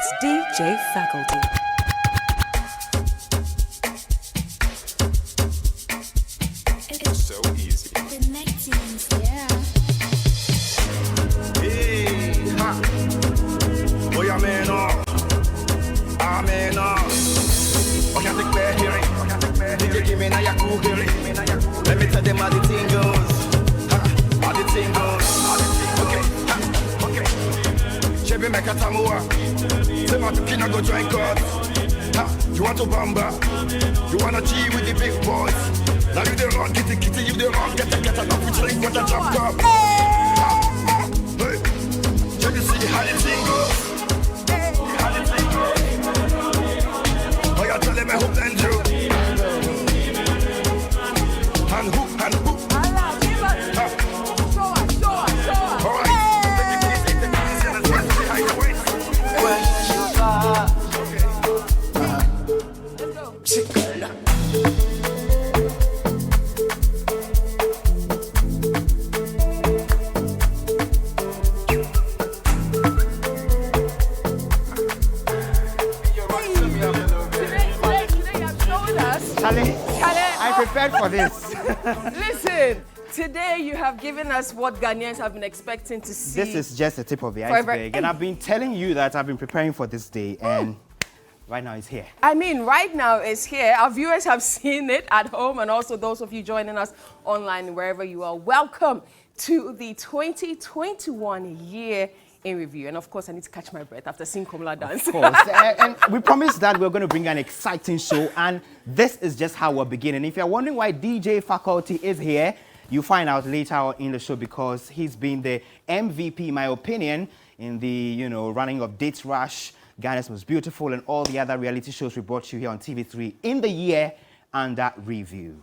It's DJ Faculty. It's so easy. Yeah. Hey, ha. Boy, I'm in awe. I'm in awe. Oh, can't take back here. DJ, give me now your cool here. Let me tell them how the thing goes. How the thing goes. Okay, okay. Chebe make a tamua. Say my kina go join God. You want to bamba? You wanna G with the big boys? Now you the wrong, kitty, you the wrong, get enough with drink, what a drop cup. Hey, can you see how the thing goes? How the thing goes? Oh, you tell them I hope and you. And who? All right, take it easy, and let's see how you wait. I prepared for this. Listen, today you have given us what Ghanaians have been expecting to see. This is just the tip of the Forever. iceberg. And I've been telling you that I've been preparing for this day, and right now it's here. I mean, right now it's here. Our viewers have seen it at home, and also those of you joining us online, wherever you are. Welcome to the 2021 Year in Review. And of course, I need to catch my breath after seeing Komla dance. Of course. And we promised that we're going to bring an exciting show, and this is just how we're beginning. If you're wondering why DJ Faculty is here, you'll find out later on in the show, because he's been the MVP, in my opinion, in the running of Dates Rush, Ghana's Most Beautiful, and all the other reality shows we brought you here on TV3 in the year under review.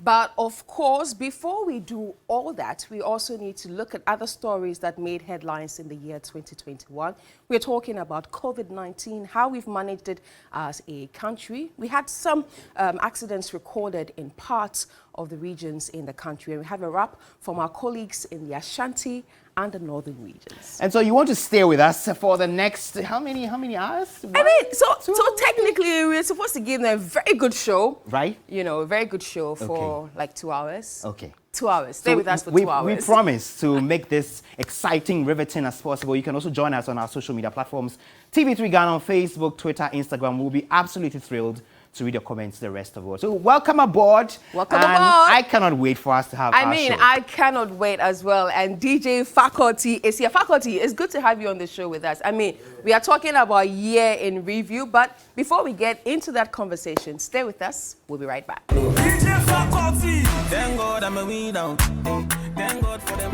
But of course, before we do all that, we also need to look at other stories that made headlines in the year 2021. We're talking about COVID-19, how we've managed it as a country. We had some accidents recorded in parts of the regions in the country. And we have a wrap from our colleagues in the Ashanti and the northern regions. And so you want to stay with us for the next, how many hours? I mean, so technically we're supposed to give them a very good show. Right? A very good show for like 2 hours. Okay. 2 hours. Stay So with us for we, 2 hours. We promise to make this exciting, riveting as possible. You can also join us on our social media platforms, TV3 Ghana on Facebook, Twitter, Instagram. We'll be absolutely thrilled to read your comments the rest of the world. So welcome aboard. Welcome and aboard. I cannot wait for us to have our show. I cannot wait as well. And DJ Faculty is here. Faculty, it's good to have you on the show with us. I mean, we are talking about Year in Review, but before we get into that conversation, stay with us. We'll be right back. DJ Faculty. Thank God I'm a winner. Thank God for them.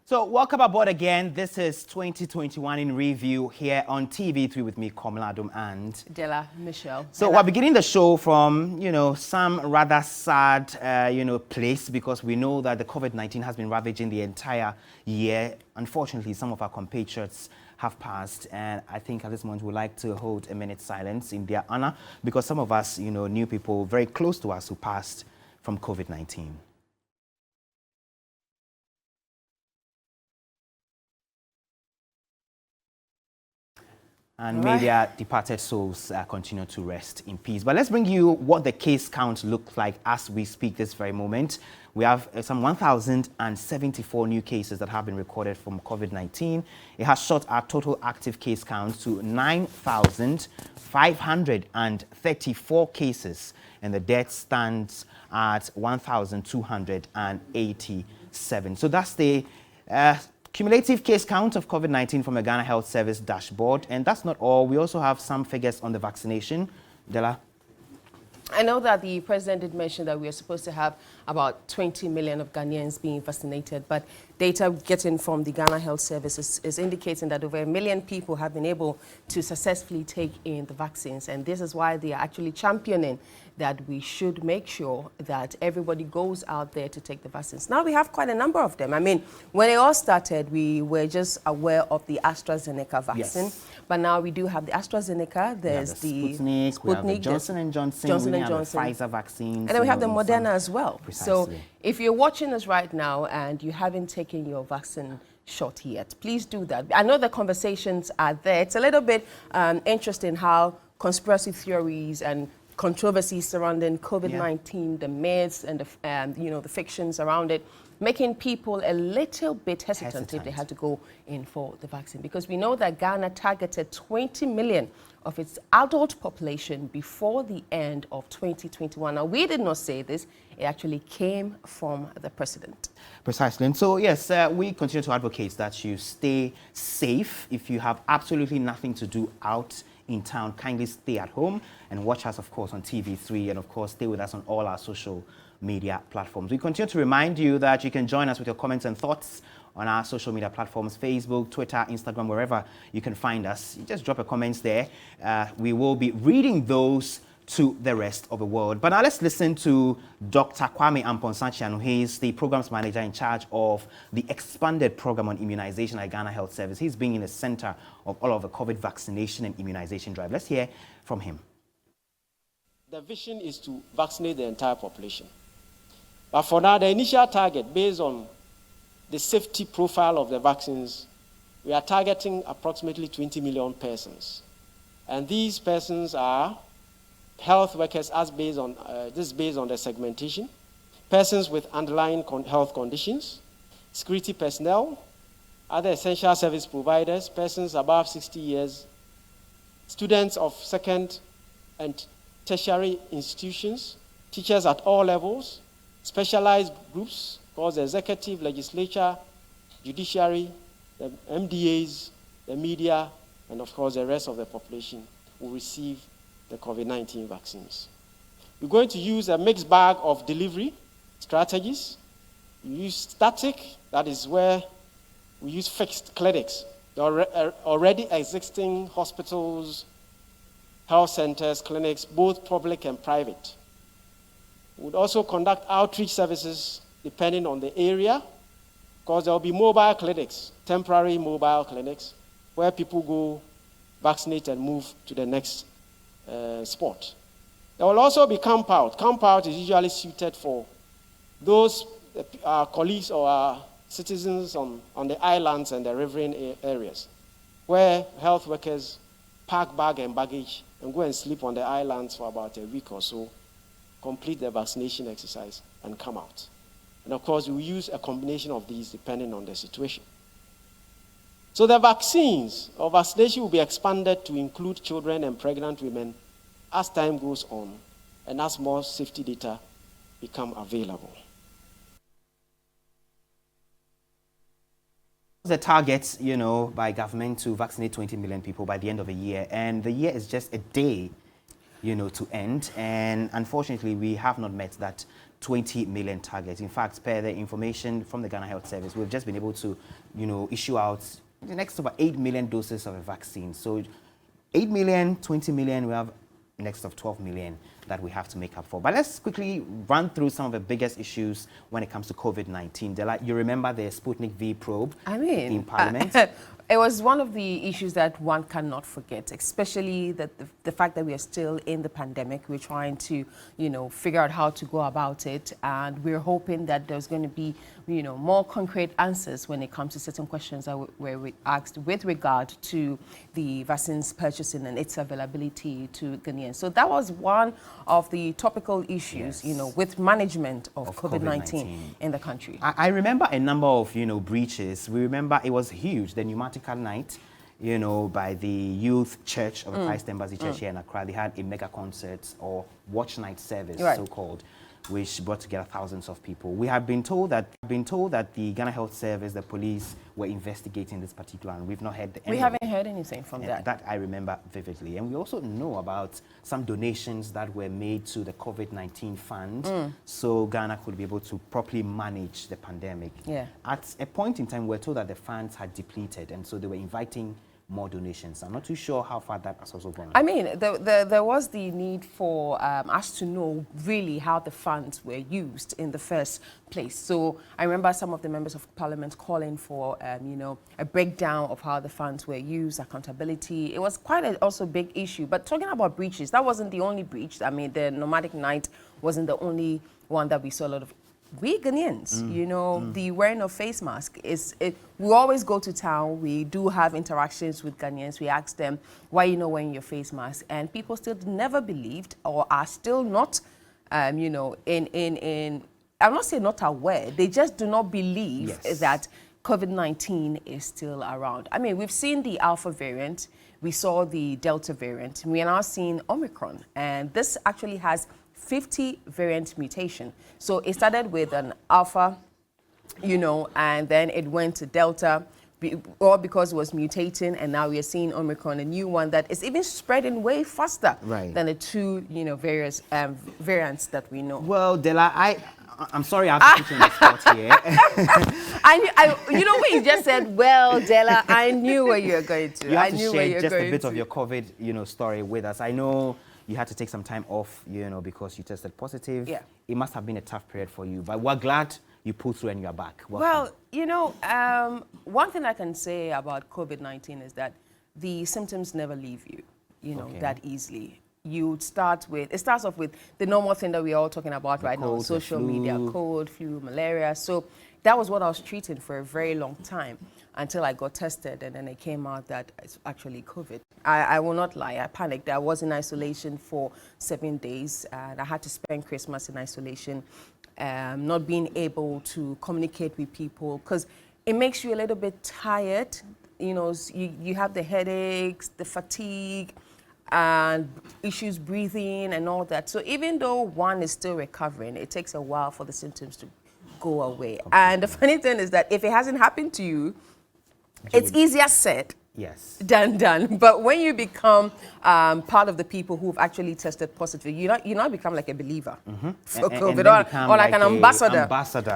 So welcome aboard again. This is 2021 in Review here on TV3 with me, Komladum, and Della Michelle. So we're beginning the show from, some rather sad, place, because we know that the COVID-19 has been ravaging the entire year. Unfortunately, some of our compatriots have passed, and I think at this moment we'd like to hold a minute's silence in their honor, because some of us, knew people very close to us who passed from COVID-19. And may their departed souls continue to rest in peace. But let's bring you what the case count looks like as we speak this very moment. We have some 1,074 new cases that have been recorded from COVID-19. It has shot our total active case count to 9,534 cases. And the death stands at 1,287. So that's the cumulative case count of COVID-19 from the Ghana Health Service dashboard. And that's not all. We also have some figures on the vaccination. Della? I know that the president did mention that we are supposed to have about 20 million of Ghanaians being vaccinated, but data getting from the Ghana Health Service is indicating that over 1 million people have been able to successfully take in the vaccines, and this is why they are actually championing that we should make sure that everybody goes out there to take the vaccines. Now we have quite a number of them. I mean, when it all started, we were just aware of the AstraZeneca vaccine. Yes. But now we do have the AstraZeneca, there's the Sputnik, we have the Johnson & Johnson, we have the Pfizer vaccines. And then we have the Moderna as well. Precisely. So if you're watching us right now and you haven't taken your vaccine shot yet, please do that. I know the conversations are there. It's a little bit interesting how conspiracy theories and controversies surrounding COVID-19, the myths and the, the fictions around it, making people a little bit hesitant if they had to go in for the vaccine. Because we know that Ghana targeted 20 million of its adult population before the end of 2021. Now, we did not say this. It actually came from the president. Precisely. And so, yes, we continue to advocate that you stay safe. If you have absolutely nothing to do out in town, kindly stay at home and watch us, of course, on TV3, and of course, stay with us on all our social media platforms. We continue to remind you that you can join us with your comments and thoughts on our social media platforms, Facebook, Twitter, Instagram, wherever you can find us. You just drop your comments there. We will be reading those to the rest of the world. But now let's listen to Dr. Kwame Amponsah. He's the programs manager in charge of the expanded program on immunization at Ghana Health Service. He's been in the center of all of the COVID vaccination and immunization drive. Let's hear from him. The vision is to vaccinate the entire population. But for now, the initial target, based on the safety profile of the vaccines, we are targeting approximately 20 million persons. And these persons are health workers, as based on, this is based on the segmentation, persons with underlying health conditions, security personnel, other essential service providers, persons above 60 years, students of second and tertiary institutions, teachers at all levels, specialized groups, of course, the executive, legislature, judiciary, the MDAs, the media, and of course, the rest of the population will receive the COVID-19 vaccines. We're going to use a mixed bag of delivery strategies. We use static, that is where we use fixed clinics. There are already existing hospitals, health centers, clinics, both public and private. We would also conduct outreach services depending on the area, because there will be mobile clinics, temporary mobile clinics, where people go vaccinate and move to the next spot. There will also be camp out. Camp out is usually suited for those our colleagues or our citizens on the islands and the riverine areas, where health workers pack bag and baggage and go and sleep on the islands for about a week or so, complete the vaccination exercise, and come out. And of course, we will use a combination of these depending on the situation. So the vaccines or vaccination will be expanded to include children and pregnant women as time goes on and as more safety data become available. The target, by government to vaccinate 20 million people by the end of the year, and the year is just a day, to end, and unfortunately, we have not met that 20 million target. In fact, per the information from the Ghana Health Service, we've just been able to, issue out the next over 8 million doses of a vaccine. So 8 million, 20 million, we have next of 12 million that we have to make up for. But let's quickly run through some of the biggest issues when it comes to COVID-19. You remember the Sputnik V probe in Parliament? It was one of the issues that one cannot forget, especially the fact that we are still in the pandemic. We're trying to, figure out how to go about it. And we're hoping that there's going to be, more concrete answers when it comes to certain questions that were asked with regard to the vaccines purchasing and its availability to Ghanaians. So that was one of the topical issues, with management of COVID-19 in the country. I remember a number of, breaches. We remember it was huge, the pneumatical night, by the youth church of the Christ Embassy Church here in Accra. They had a mega concert or watch night service, so-called. which brought together thousands of people. We have been told that the Ghana Health Service, the police, were investigating this particular, and we've not heard anything. We haven't heard anything from that. That I remember vividly. And we also know about some donations that were made to the COVID-19 fund, so Ghana could be able to properly manage the pandemic. Yeah. At a point in time, we were told that the funds had depleted, and so they were inviting more donations. I'm not too sure how far that has also gone. I mean, there was the need for us to know really how the funds were used in the first place. So I remember some of the members of parliament calling for, you know, a breakdown of how the funds were used, accountability. It was quite a also big issue. But talking about breaches, that wasn't the only breach. I mean, the nomadic night wasn't the only one that we saw a lot of. We Ghanaians, you know, the wearing of face mask we always go to town. We do have interactions with Ghanaians. We ask them, why are you not wearing your face mask? And people still never believed or are still not, you know, I'm not saying not aware. They just do not believe that COVID-19 is still around. I mean, we've seen the Alpha variant. We saw the Delta variant. We are now seeing Omicron. And this actually has 50 variant mutation. So it started with an Alpha, you know, and then it went to Delta, all because it was mutating, and now we are seeing Omicron, a new one that is even spreading way faster than the two, you know, various variants that we know. Well, Dela, I'm sorry I have to put you on the spot here. You know what you just said? Well, Dela, I knew where you were going to. You have to share just a bit of your COVID, you know, story with us. I know you had to take some time off, you know, because you tested positive. Yeah. It must have been a tough period for you, but we're glad you pulled through and you're back. Welcome. Well, you know, one thing I can say about COVID-19 is that the symptoms never leave you, you know, that easily. It starts off with the normal thing that we're all talking about right now, social media, cold, flu, malaria. So that was what I was treating for a very long time until I got tested, and then it came out that it's actually COVID. I will not lie, I panicked. I was in isolation for 7 days, and I had to spend Christmas in isolation, not being able to communicate with people, because it makes you a little bit tired. You know, you have the headaches, the fatigue, and issues breathing and all that. So even though one is still recovering, it takes a while for the symptoms to go away. And the funny thing is that if it hasn't happened to you, it's easier said than done. But when you become part of the people who've actually tested positive, you now become like a believer for COVID, or like an ambassador.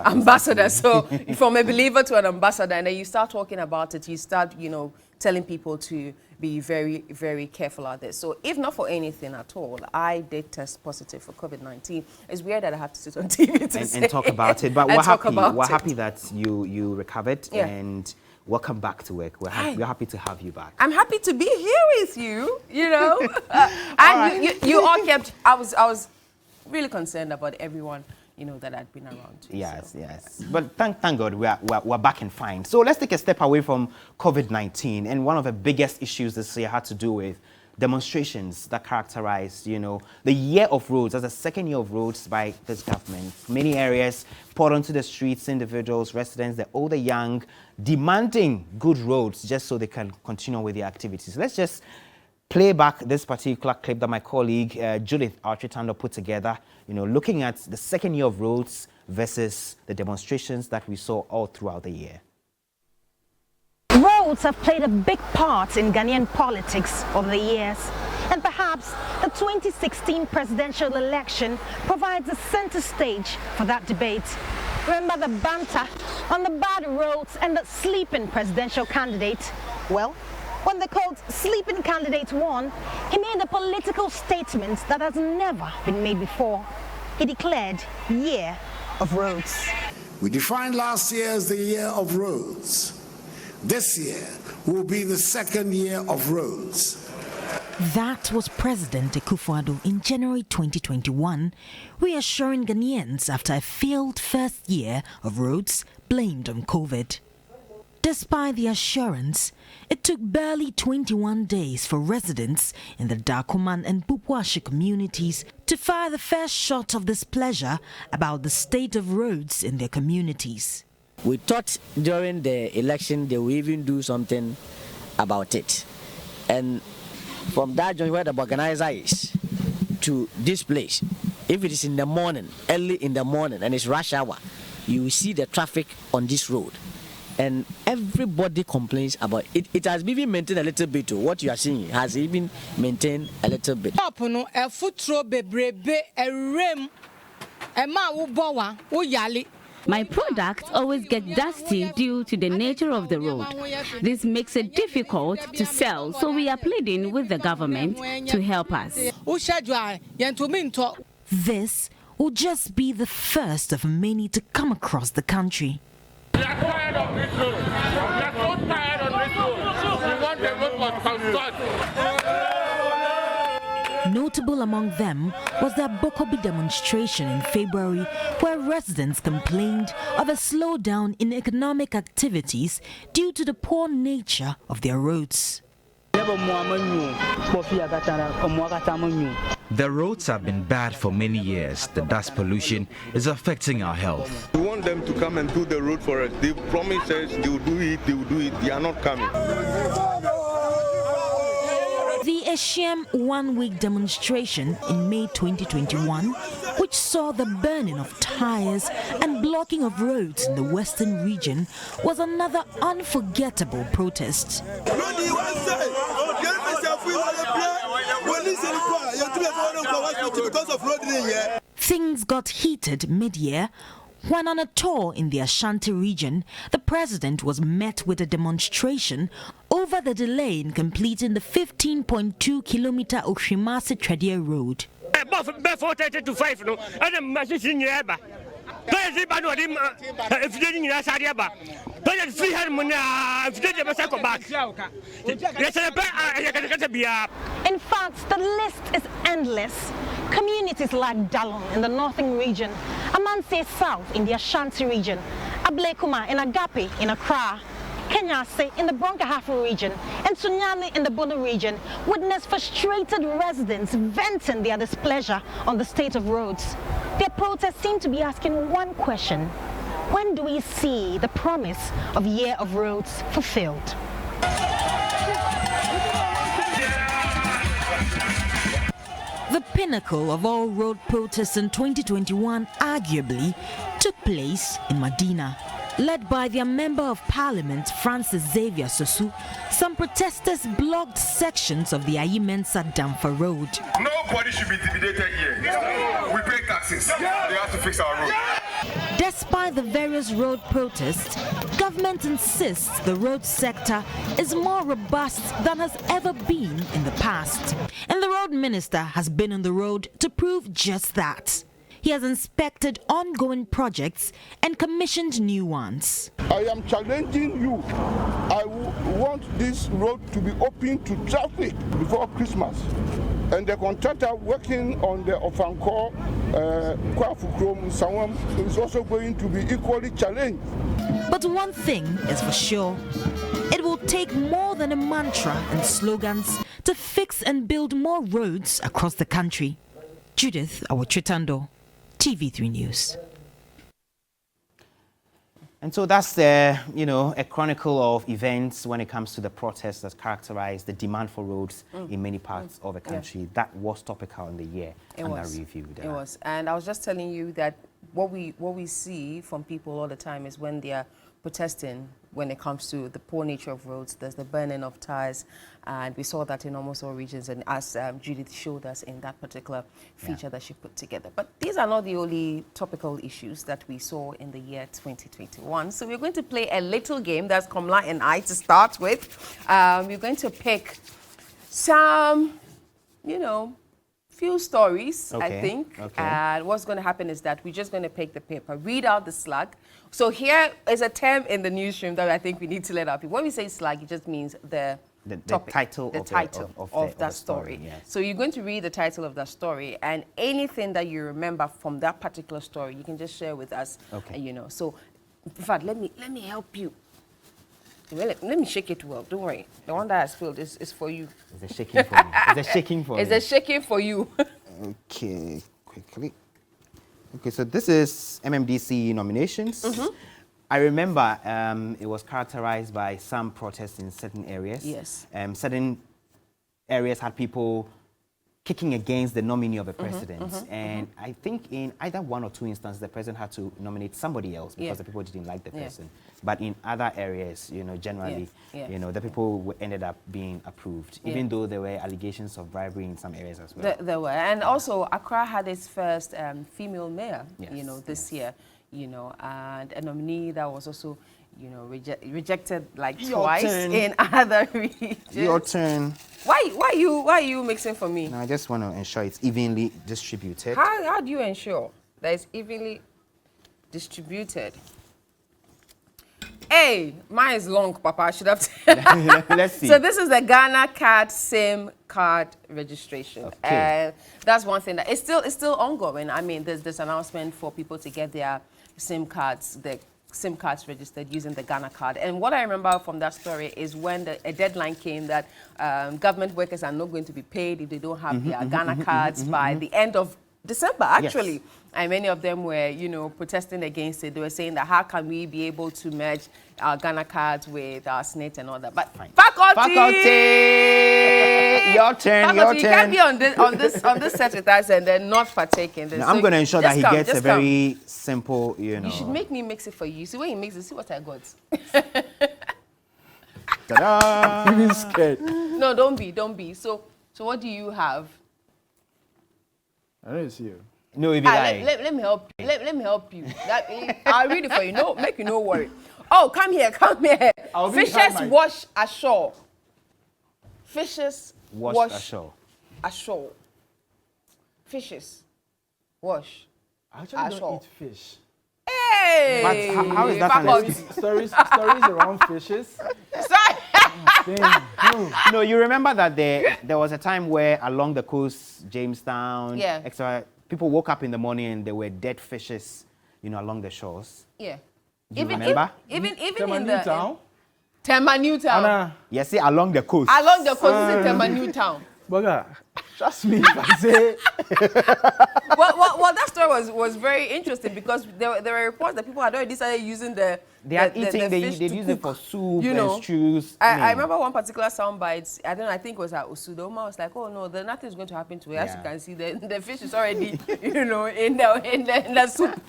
Ambassador. So from a believer to an ambassador, and then you start talking about it. You start, you know, telling people to be very, very careful out there. So if not for anything at all, I did test positive for COVID-19. It's weird that I have to sit on TV and talk about it, but we're happy that you recovered and welcome back to work. We're happy to have you back. I'm happy to be here with you, you know. And you all kept, I was really concerned about everyone, you know, that had been around too. Yes. But thank God we're back and fine. So let's take a step away from COVID-19. And one of the biggest issues this year had to do with demonstrations that characterized, you know, the year of roads, as the second year of roads by this government. Many areas poured onto the streets, individuals, residents, the old, the young, demanding good roads just so they can continue with their activities. Let's just play back this particular clip that my colleague Judith Architando put together, you know, looking at the second year of roads versus the demonstrations that we saw all throughout the year. Roads have played a big part in Ghanaian politics over the years, and perhaps the 2016 presidential election provides a center stage for that debate. Remember the banter on the bad roads and the sleeping presidential candidate? Well, when the quote sleeping candidate won, he made a political statement that has never been made before. He declared Year of Roads. We defined last year as the Year of Roads. This year will be the second year of roads. That was President Akufo-Addo in January 2021, reassuring Ghanaians after a failed first year of roads blamed on COVID. Despite the assurance, it took barely 21 days for residents in the Dakuman and Bupwashi communities to fire the first shot of displeasure about the state of roads in their communities. We thought during the election they will even do something about it. And from that joint where the organizer is to this place, If it is in the morning, early in the morning, and it's rush hour, you will see the traffic on this road. And everybody complains about it. It has been maintained a little bit. What you are seeing has even maintained a little bit. My products always get dusty due to the nature of the road. This makes it difficult to sell, so we are pleading with the government to help us. This will just be the first of many to come across the country. We are tired of this road. We are so tired of this road. We want the road to construct. Notable among them was the Bokobi demonstration in February, where residents complained of a slowdown in economic activities due to the poor nature of their roads. The roads have been bad for many years. The dust pollution is affecting our health. We want them to come and do the road for us. They promised us they will do it, they will do it. They are not coming. The Eshem one-week demonstration in May 2021, which saw the burning of tires and blocking of roads in the western region, was another unforgettable protest. Things got heated mid-year when on a tour in the Ashanti region, the president was met with a demonstration over the delay in completing the 15.2-kilometer Oshimasi Tradia road. Before 30 to 5, no, and I'm messaging you. Don't you know him? If you didn't get Sadiaba, don't you free him if you didn't go back? In fact, the list is endless. Communities like Dalon in the northern region, Amansay South in the Ashanti region, Ablekuma in Agape in Accra, Kenyase in the Broncahafu region, and Sunyani in the Bono region witnessed frustrated residents venting their displeasure on the state of roads. Their protests seem to be asking one question: when do we see the promise of Year of Roads fulfilled? The pinnacle of all road protests in 2021 arguably took place in Medina. Led by their Member of Parliament, Francis Xavier Sosu, some protesters blocked sections of the Ayimensa Damfa Road. Nobody should be intimidated here. We pay taxes. They have to fix our road. Despite the various road protests, government insists the road sector is more robust than has ever been in the past. And the road minister has been on the road to prove just that. He has inspected ongoing projects and commissioned new ones. I am challenging you. I want this road to be open to traffic before Christmas. And the contractor working on the Ofanko, Kwafukrom, Sawam is also going to be equally challenged. But one thing is for sure. It will take more than a mantra and slogans to fix and build more roads across the country. Judith Awachitando, TV3 News. And so that's a chronicle of events when it comes to the protests that characterize the demand for roads in many parts of the country. Yeah. That was topical in the year under review. It was. And I was just telling you that what we see from people all the time is when they are protesting when it comes to the poor nature of roads, there's the burning of tires, and we saw that in almost all regions, and as Judith showed us in that particular feature that she put together. But these are not the only topical issues that we saw in the year 2021. So we're going to play a little game, that's Komla and I, to start with. We're going to pick some, few stories, I think. Okay. And what's going to happen is that we're just going to pick the paper, read out the slug. So here is a term in the newsroom that I think we need to let out people. When we say slug, it just means the topic, title of that story. Yes. So you're going to read the title of that story, and anything that you remember from that particular story, you can just share with us. Okay. So, in fact, let me help you. Let me shake it well. Don't worry. The one that I spilled is for you. It's a shaking for me. It's a shaking for me. It's a shaking for you. Okay, quickly. Okay, so this is MMDC nominations. I remember it was characterized by some protests in certain areas. Yes. Certain areas had people kicking against the nominee of the president. And I think in either one or two instances, the president had to nominate somebody else because the people didn't like the person. But in other areas, you know, generally, you know, the people ended up being approved, even though there were allegations of bribery in some areas as well. There were. And also, Accra had its first female mayor, you know, this year, you know, and a nominee that was also, you know, rejected like twice in other regions. Your turn. Why are you mixing for me? No, I just want to ensure it's evenly distributed. How do you ensure that it's evenly distributed? Hey, mine is long, Papa. I should have. Let's see. So this is the Ghana card SIM card registration, and that's one thing that it's still ongoing. I mean, there's this announcement for people to get their SIM cards, registered using the Ghana card. And what I remember from that story is when a deadline came that government workers are not going to be paid if they don't have their Ghana cards by the end of December, actually. Yes. And many of them were, you know, protesting against it. They were saying that how can we be able to merge our Ghana cards with our SNIT and all that. But faculty! Your turn, faculty, your you turn. can't be on this set with us and then not partaking. No, I'm going to ensure that he gets a very simple, you know. You should make me mix it for you. See when he makes it, see what I got. Ta-da! I'm even scared. No, don't be. So what do you have? I don't see you. No, it be like. Let me help you. Let me help you. I'll read it for you. No, make you no worry. Oh, come here. Fishes wash ashore. Fishes wash ashore. Fishes wash. I actually don't eat fish. Hey! But how is that stories around fishes? No, you remember that there was a time where along the coast, Jamestown, etc., people woke up in the morning and there were dead fishes, you know, along the shores. Yeah. Do you remember? Even Tema in New Town? Tema New Town. Anna. Yes, see, along the coast. Along the coast is Tema New Town. Boga, trust me if I say. well, that story was very interesting because there were reports that people had already started using they use it for soup, you know, and stews. I remember one particular soundbite. I think it was at Osudo. Oma was like, "Oh no, nothing is going to happen to it. As you can see, the fish is already, you know, in the soup."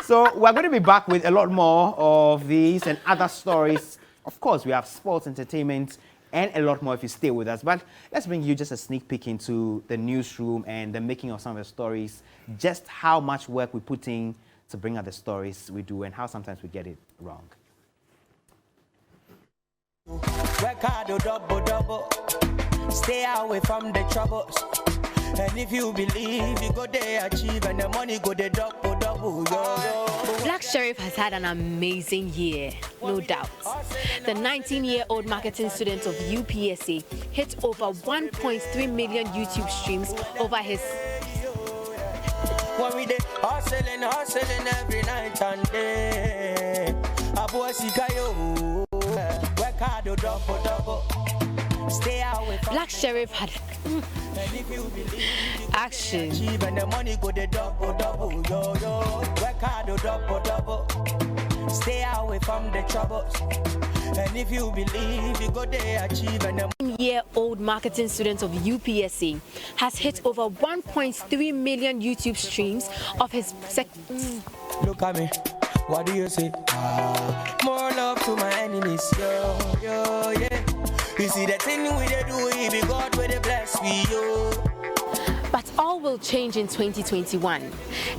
So we're going to be back with a lot more of these and other stories. Of course, we have sports, entertainment, and a lot more if you stay with us. But let's bring you just a sneak peek into the newsroom and the making of some of the stories, just how much work we put in to bring out the stories we do and how sometimes we get it wrong. Work hard, double. Stay away from the troubles. And if you believe, you go there, achieve, and the money go there double. Black Sheriff has had an amazing year, no doubt. The 19-year-old marketing student of UPSA hit over 1.3 million YouTube streams over his... When we dey hustling every night and day. Work hard, double. Stay away from Black Sheriff had action. And the money go the double. Work hard, double. Stay away from the troubles. And if you believe, you go there, achieve. And the year-old marketing student of UPSA has hit over 1.3 million YouTube streams of his Look at me. What do you say? More love to my enemies, yo, yeah. You see the thing we they do, if we God will bless we, yo. But all will change in 2021.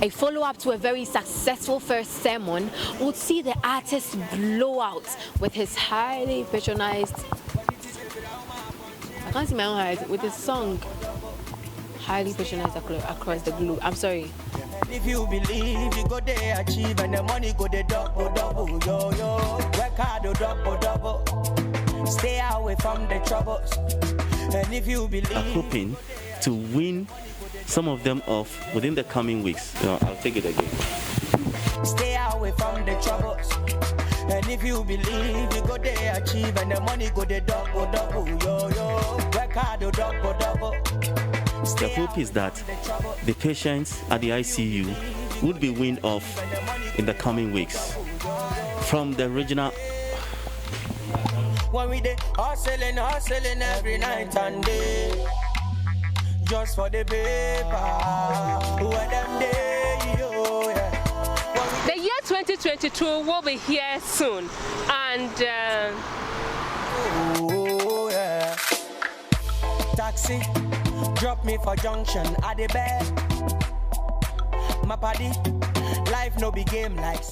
A follow-up to a very successful first sermon would see the artist blow out with his highly patronized... I can't see my own eyes. With his song, highly patronized across the globe. I'm sorry. If you believe, you go there, achieve, and the money go there double, yo. Work hard, double. Stay away from the troubles. And if you believe... I'm hoping to win some of them off within the coming weeks. I'll take it again. Stay away from the troubles. And if you believe, you go there, achieve, and the money go there double, yo. Work hard, double. The hope is that the patients at the ICU would be weaned off in the coming weeks from the original. When we dey hustling every night and day. just for the paper. Where them day, yo, yeah. The year 2022 will be here soon, and oh yeah. Taxi, drop me for junction at the bed. My body, life no be game like.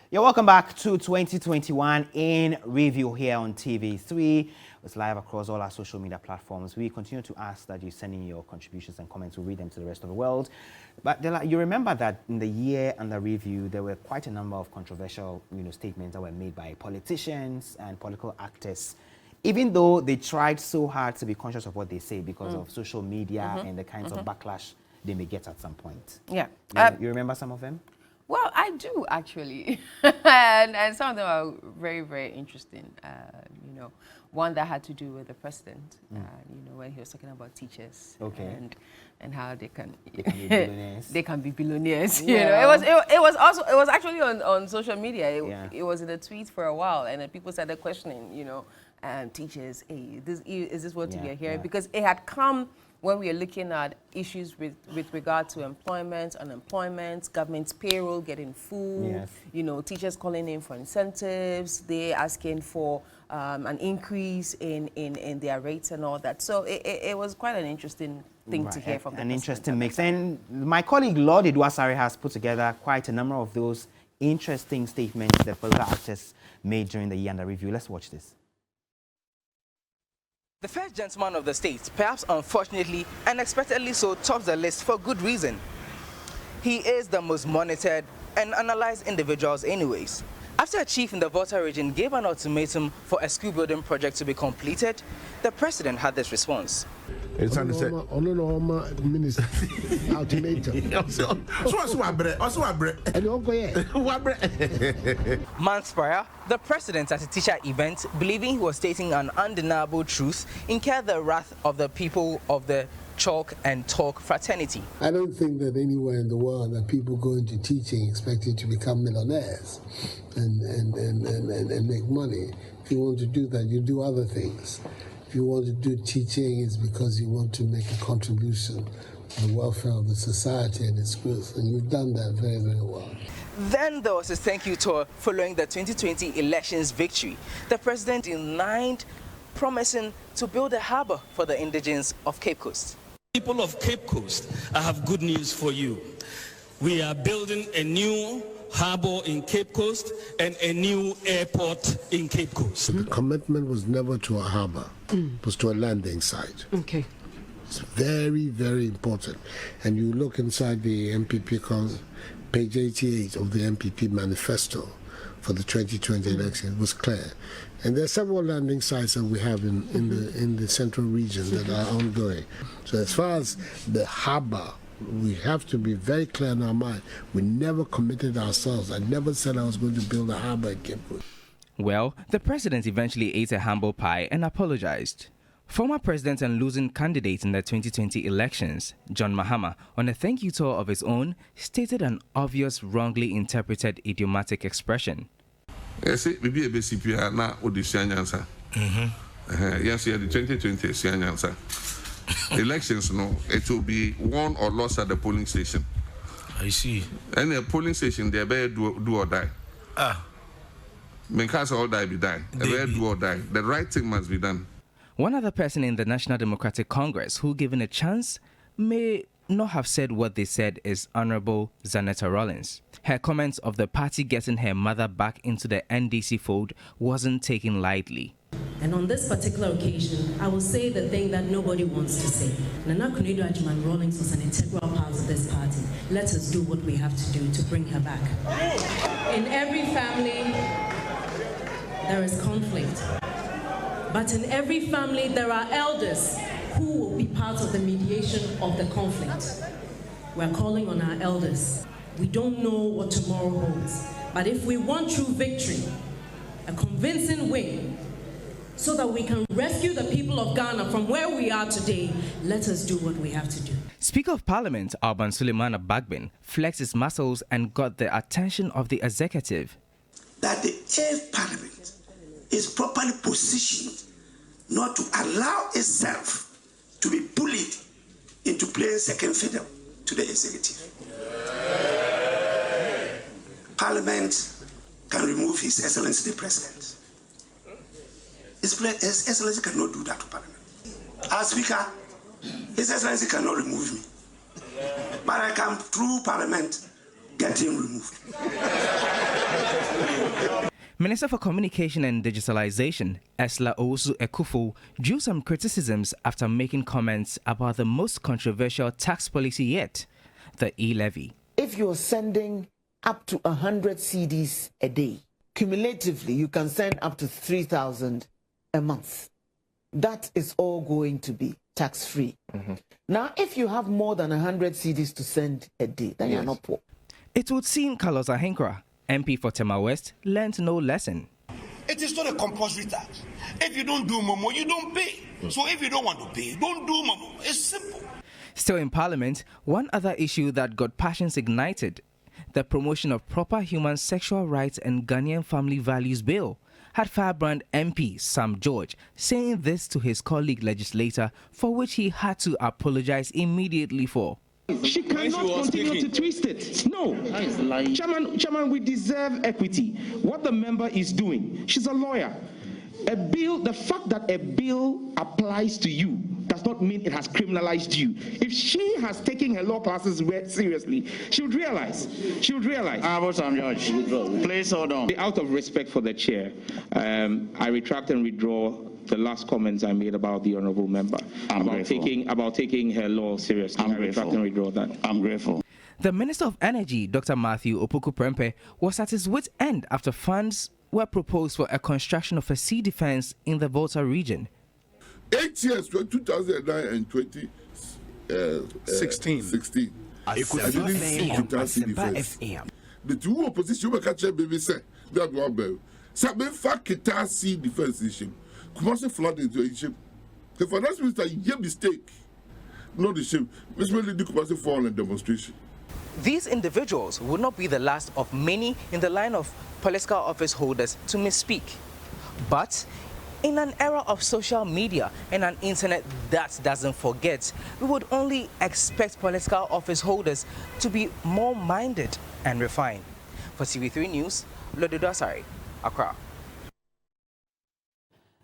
You're welcome back to 2021 in review here on TV3. It's live across all our social media platforms. We continue to ask that you send in your contributions and comments. We'll read them to the rest of the world. But you remember that in the year under review, there were quite a number of controversial, statements that were made by politicians and political actors, even though they tried so hard to be conscious of what they say because of social media and the kinds of backlash they may get at some point. Yeah. You remember some of them? Well, I do actually, and some of them are very, very interesting. One that had to do with the president. When he was talking about teachers, and how they can be billionaires. They can be billionaires. Yeah. It was actually on social media. It was in a tweet for a while, and then people started questioning, teachers, hey, is this what we are hearing? Because it had come when we are looking at issues with regard to employment, unemployment, government's payroll, getting food, teachers calling in for incentives, they asking for an increase in their rates and all that. So it was quite an interesting thing to hear from them. An interesting mix. And my colleague Lord Edwasari has put together quite a number of those interesting statements that political actors made during the year under review. Let's watch this. The first gentleman of the state, perhaps unfortunately, unexpectedly so, tops the list for good reason. He is the most monitored and analyzed individuals anyways. After a chief in the Volta region gave an ultimatum for a school building project to be completed, the president had this response. Ultimatum. Months prior, the president at a teacher event, believing he was stating an undeniable truth, incurred the wrath of the people of the Chalk and Talk fraternity. I don't think that anywhere in the world that people go into teaching expecting to become millionaires and make money. If you want to do that, you do other things. If you want to do teaching, it's because you want to make a contribution to the welfare of the society and its growth, and you've done that very, very well. Then there was his thank you tour following the 2020 elections victory. The president denied promising to build a harbour for the indigents of Cape Coast. People of Cape Coast, I have good news for you. We are building a new harbour in Cape Coast and a new airport in Cape Coast. The commitment was never to a harbour, it was to a landing site. Okay. It's very, very important. And you look inside the MPP, page 88 of the MPP manifesto for the 2020 election, it was clear. And there are several landing sites that we have in the central region that are ongoing. So as far as the harbour, we have to be very clear in our mind. We never committed ourselves. I never said I was going to build a harbour in Cape Coast. Well, the president eventually ate a humble pie and apologized. Former president and losing candidate in the 2020 elections, John Mahama, on a thank you tour of his own, stated an obvious wrongly interpreted idiomatic expression. Yes, maybe a BCP na audition answer. Yes, the 2020 answer. Elections, no, it will be won or lost at the polling station. I see. And the polling station, they better do or die. Because all die be die. They better do or die. The right thing must be done. One other person in the National Democratic Congress who, given a chance, may not have said what they said is Honorable Zanetta Rawlings. Her comments of the party getting her mother back into the NDC fold wasn't taken lightly. And on this particular occasion, I will say the thing that nobody wants to say. Nana Kunedo Ajiman Rawlings was an integral part of this party. Let us do what we have to do to bring her back. In every family, there is conflict. But in every family, there are elders who will be part of the mediation of the conflict. We're calling on our elders. We don't know what tomorrow holds. But if we want true victory, a convincing win, so that we can rescue the people of Ghana from where we are today, let us do what we have to do. Speaker of Parliament Alban Suleiman Bagbin flexed his muscles and got the attention of the executive. That the AF Parliament is properly positioned not to allow itself to be bullied into playing second fiddle to the executive. Parliament can remove His Excellency the President. His Excellency cannot do that to Parliament. As Speaker, His Excellency cannot remove me. But I can, through Parliament, get him removed. Minister for Communication and Digitalization, Esla Owusu-Ekufo, drew some criticisms after making comments about the most controversial tax policy yet, the e-levy. If you're sending up to 100 CDs a day, cumulatively you can send up to 3,000 a month. That is all going to be tax-free. Now, if you have more than 100 CDs to send a day, then you're not poor. It would seem Carlos Ahenkra, MP for Tema West, learned no lesson. It is not a compulsory tax. If you don't do momo, you don't pay. So if you don't want to pay, don't do momo. It's simple. Still in Parliament, one other issue that got passions ignited, the promotion of proper human sexual rights and Ghanaian family values bill, had Firebrand MP Sam George saying this to his colleague legislator, for which he had to apologize immediately for. She cannot continue to twist it. No. Chairman, we deserve equity. What the member is doing, she's a lawyer. A bill, the fact that a bill applies to you does not mean it has criminalized you. If she has taken her law classes seriously, she would realize. Judge, please hold on. Out of respect for the chair, I retract and withdraw the last comments I made about the honourable member about taking her law seriously. I retract and withdraw that. I'm grateful. The Minister of Energy, Dr. Matthew Opoku-Prempeh, was at his wit's end after funds were proposed for a construction of a sea defence in the Volta region. 8 years, 2009 and 2016. I didn't see the sea defence. The two opposition were catching baby say that one bell. Sabe fa kita sea defence issue. Commercial flood into a ship. The finance minister, a mistake. Not the ship. Which will lead to commercial fall and demonstration. These individuals would not be the last of many in the line of political office holders to misspeak. But in an era of social media and an internet that doesn't forget, we would only expect political office holders to be more minded and refined. For TV3 News, Lododo Asare, Accra.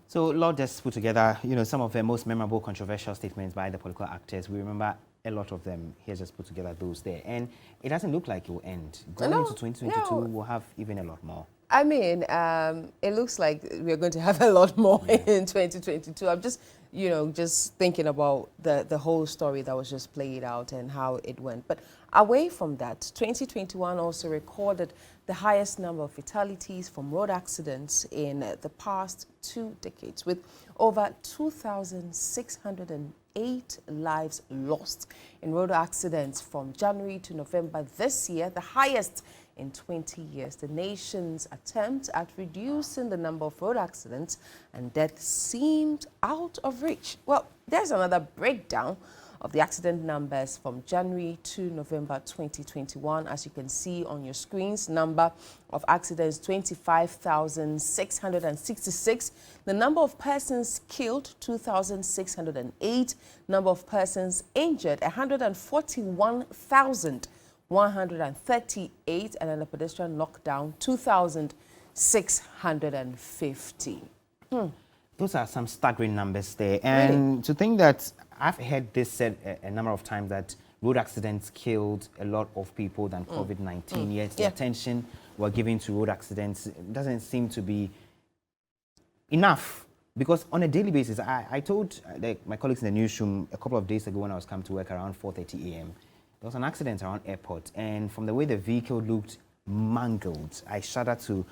So Lord just put together, some of the most memorable controversial statements by the political actors. We remember a lot of them. He has just put together those there. And it doesn't look like it will end. Going into 2022, we'll have even a lot more. I mean, it looks like we're going to have a lot more in 2022. I'm just, just thinking about the whole story that was just played out and how it went. But away from that, 2021 also recorded the highest number of fatalities from road accidents in the past 2 decades, with over 2,608 lives lost in road accidents from January to November this year, the highest in 20 years. The nation's attempt at reducing the number of road accidents and deaths seemed out of reach. Well, there's another breakdown of the accident numbers from January to November 2021. As you can see on your screens, number of accidents 25,666. The number of persons killed 2,608. Number of persons injured 141,138, and then the pedestrian lockdown 2,650. Those are some staggering numbers there. And to think that I've heard this said a number of times that road accidents killed a lot of people than COVID-19, yet the attention we're giving to road accidents doesn't seem to be enough. Because on a daily basis, I told my colleagues in the newsroom a couple of days ago when I was coming to work around 4:30 a.m., there was an accident around airport, and from the way the vehicle looked mangled, I shudder to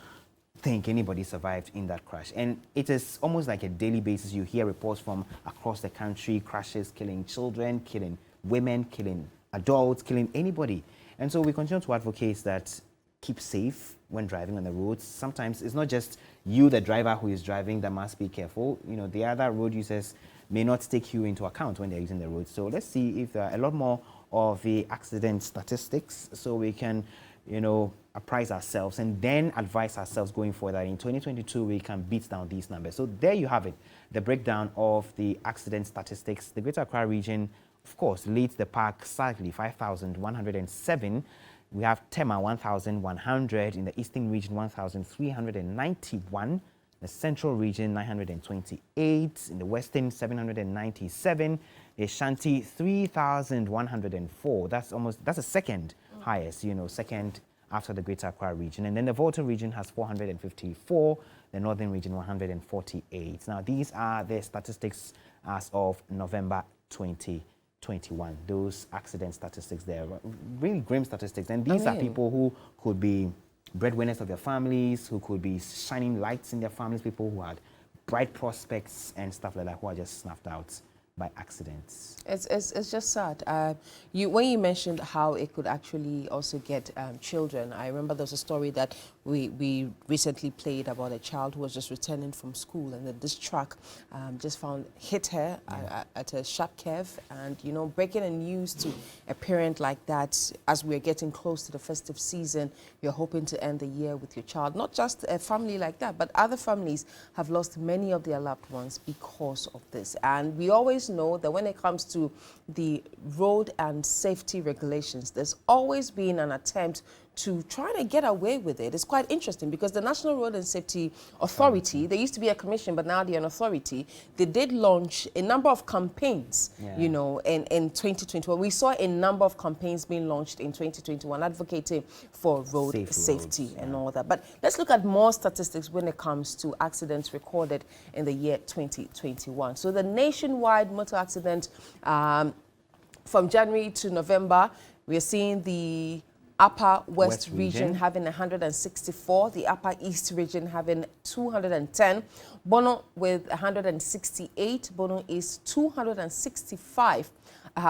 think anybody survived in that crash. And it is almost like a daily basis. You hear reports from across the country, crashes killing children, killing women, killing adults, killing anybody. And so we continue to advocate that keep safe when driving on the roads. Sometimes it's not just you, the driver, who is driving that must be careful. You know, the other road users may not take you into account when they're using the road. So let's see if there are a lot more of the accident statistics so we can, you know, apprise ourselves and then advise ourselves going forward that in 2022 we can beat down these numbers. So there you have it, the breakdown of the accident statistics. The Greater Accra region, of course, leads the pack sadly, 5,107. We have Tema 1,100, in the Eastern region 1,391, the Central region 928, in the Western 797, the Ashanti 3,104. That's the second highest, you know, second after the Greater Accra region. And then the Volta region has 454, the Northern region 148. Now these are the statistics as of November 2021. Those accident statistics there, really grim statistics. And these are people who could be breadwinners of their families, who could be shining lights in their families, people who had bright prospects and stuff like that, who are just snuffed out by accidents. It's just sad. When you mentioned how it could actually also get children, I remember there was a story that we recently played about a child who was just returning from school, and that this truck just hit her at a sharp curve. And you know, breaking the news to a parent like that as we're getting close to the festive season, you're hoping to end the year with your child. Not just a family like that, but other families have lost many of their loved ones because of this. And we always know that when it comes to the road and safety regulations, there's always been an attempt to try to get away with it. It's quite interesting because the National Road and Safety Authority, they used to be a commission, but now they're an authority. They did launch a number of campaigns, you know, in 2021. We saw a number of campaigns being launched in 2021 advocating for road safety and all that. But let's look at more statistics when it comes to accidents recorded in the year 2021. So the nationwide motor accident from January to November, we are seeing the Upper West region having 164, the Upper East region having 210, Bono with 168, Bono East 265,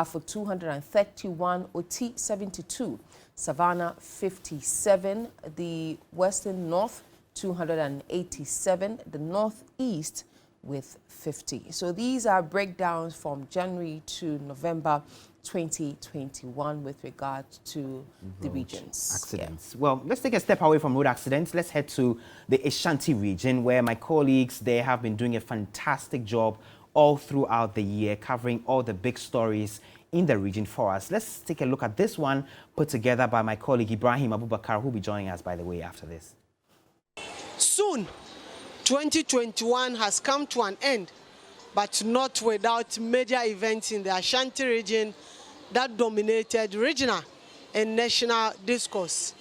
for 231, Oti 72, Savannah 57, the Western North 287, the Northeast with 50. So these are breakdowns from January to November 2021 with regard to the regions. Accidents. Well, let's take a step away from road accidents. Let's head to the Ashanti region, where my colleagues there have been doing a fantastic job all throughout the year, covering all the big stories in the region for us. Let's take a look at this one put together by my colleague Ibrahim Abubakar, who will be joining us, by the way, after this. Soon, 2021 has come to an end, but not without major events in the Ashanti region that dominated regional and national discourse.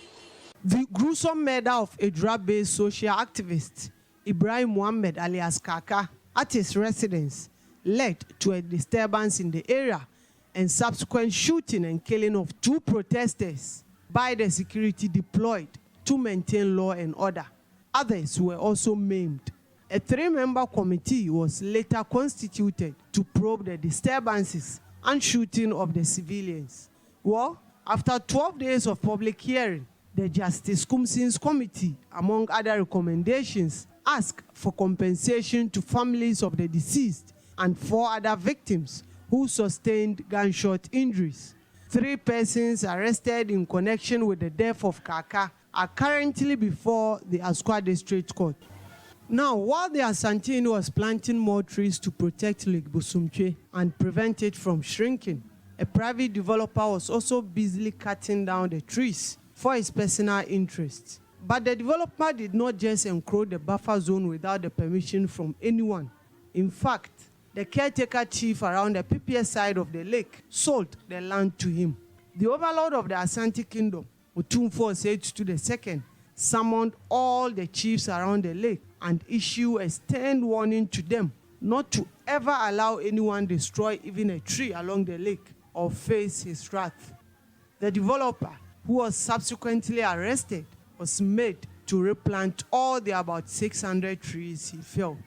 The gruesome murder of a drug-based social activist, Ibrahim Muhammad alias Kaka, at his residence led to a disturbance in the area and subsequent shooting and killing of 2 protesters by the security deployed to maintain law and order. Others were also maimed. A 3-member committee was later constituted to probe the disturbances and shooting of the civilians. Well, after 12 days of public hearing, the Justice Kumsin's committee, among other recommendations, asked for compensation to families of the deceased and 4 other victims who sustained gunshot injuries. 3 persons arrested in connection with the death of Kaka are currently before the Asqua District Court. Now, while the Asantini was planting more trees to protect Lake Busumche and prevent it from shrinking, a private developer was also busily cutting down the trees for his personal interests. But the developer did not just encroach the buffer zone without the permission from anyone. In fact, the caretaker chief around the PPS side of the lake sold the land to him. The overlord of the Asante Kingdom, Otumfo Osei II, summoned all the chiefs around the lake and issued a stern warning to them not to ever allow anyone destroy even a tree along the lake or face his wrath. The developer, who was subsequently arrested, was made to replant all the about 600 trees he felled.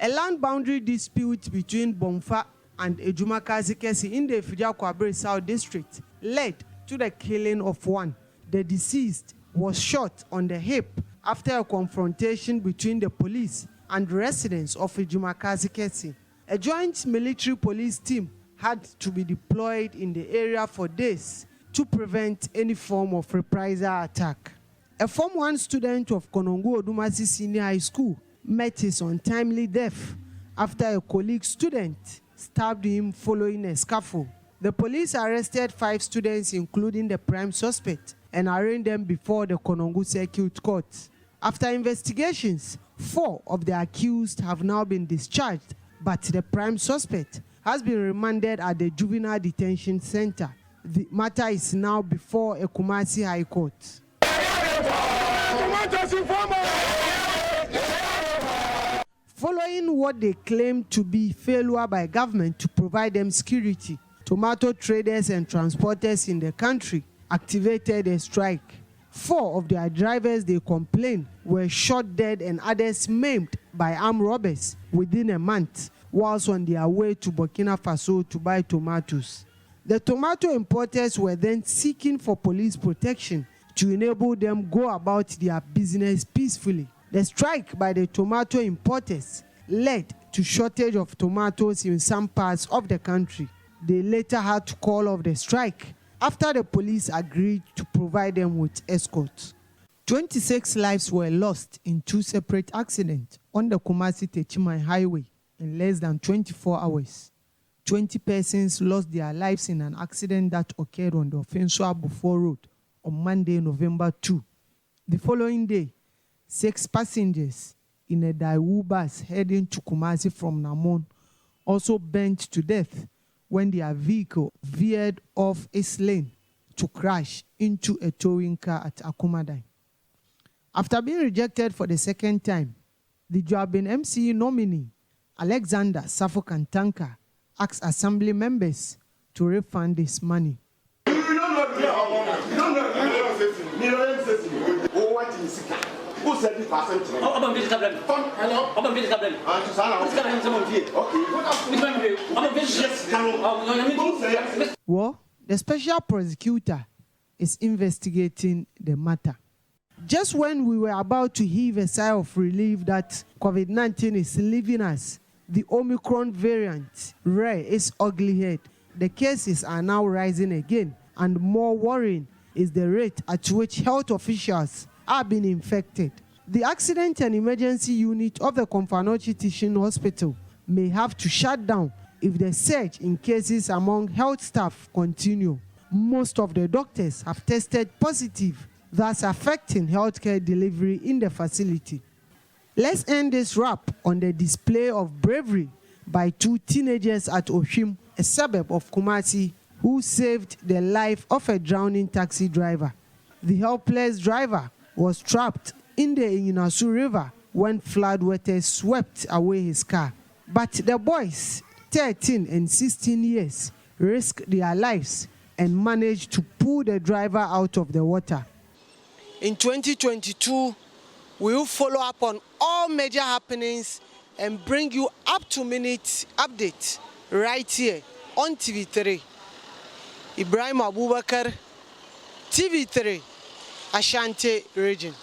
A land boundary dispute between Bomfa and Ejumaka Zikesi in the Ifija Kwabre South District led to the killing of one, the deceased, was shot on the hip after a confrontation between the police and residents of Ejumakazi Kesi. A joint military police team had to be deployed in the area for days to prevent any form of reprisal attack. A Form 1 student of Konongo Odumasi Senior High School met his untimely death after a colleague student stabbed him following a scuffle. The police arrested 5 students, including the prime suspect, and arraigned them before the Konongo Circuit Court. After investigations, 4 of the accused have now been discharged, but the prime suspect has been remanded at the Juvenile Detention Center. The matter is now before a Kumasi High Court. Following what they claim to be failure by government to provide them security, tomato traders and transporters in the country activated a strike. 4 of their drivers, they complained, were shot dead and others maimed by armed robbers within a month, whilst on their way to Burkina Faso to buy tomatoes. The tomato importers were then seeking for police protection to enable them go about their business peacefully. The strike by the tomato importers led to shortage of tomatoes in some parts of the country. They later had to call off the strike after the police agreed to provide them with escorts. 26 lives were lost in 2 separate accidents on the Kumasi-Techimai Highway in less than 24 hours. 20 persons lost their lives in an accident that occurred on the Ofensua-Bufo Road on Monday, November 2. The following day, 6 passengers in a Daewoo bus heading to Kumasi from Namon also burned to death when their vehicle veered off its lane to crash into a towing car at Akumadai. After being rejected for the second time, the Joabin MCE nominee, Alexander Safokantanka, asked assembly members to refund this money. Who said this person? Well, the special prosecutor is investigating the matter. Just when we were about to heave a sigh of relief that COVID-19 is leaving us, the Omicron variant reared its ugly head. The cases are now rising again, and more worrying is the rate at which health officials are being infected. The accident and emergency unit of the Komfanochi Teaching Hospital may have to shut down if the surge in cases among health staff continue. Most of the doctors have tested positive, thus affecting healthcare delivery in the facility. Let's end this wrap on the display of bravery by 2 teenagers at Oshim, a suburb of Kumasi, who saved the life of a drowning taxi driver. The helpless driver was trapped in the Inyinasu River when floodwaters swept away his car. But the boys, 13 and 16 years, risked their lives and managed to pull the driver out of the water. In 2022, we will follow up on all major happenings and bring you up-to-minute updates right here on TV3. Ibrahim Abubakar, TV3, Ashanti region.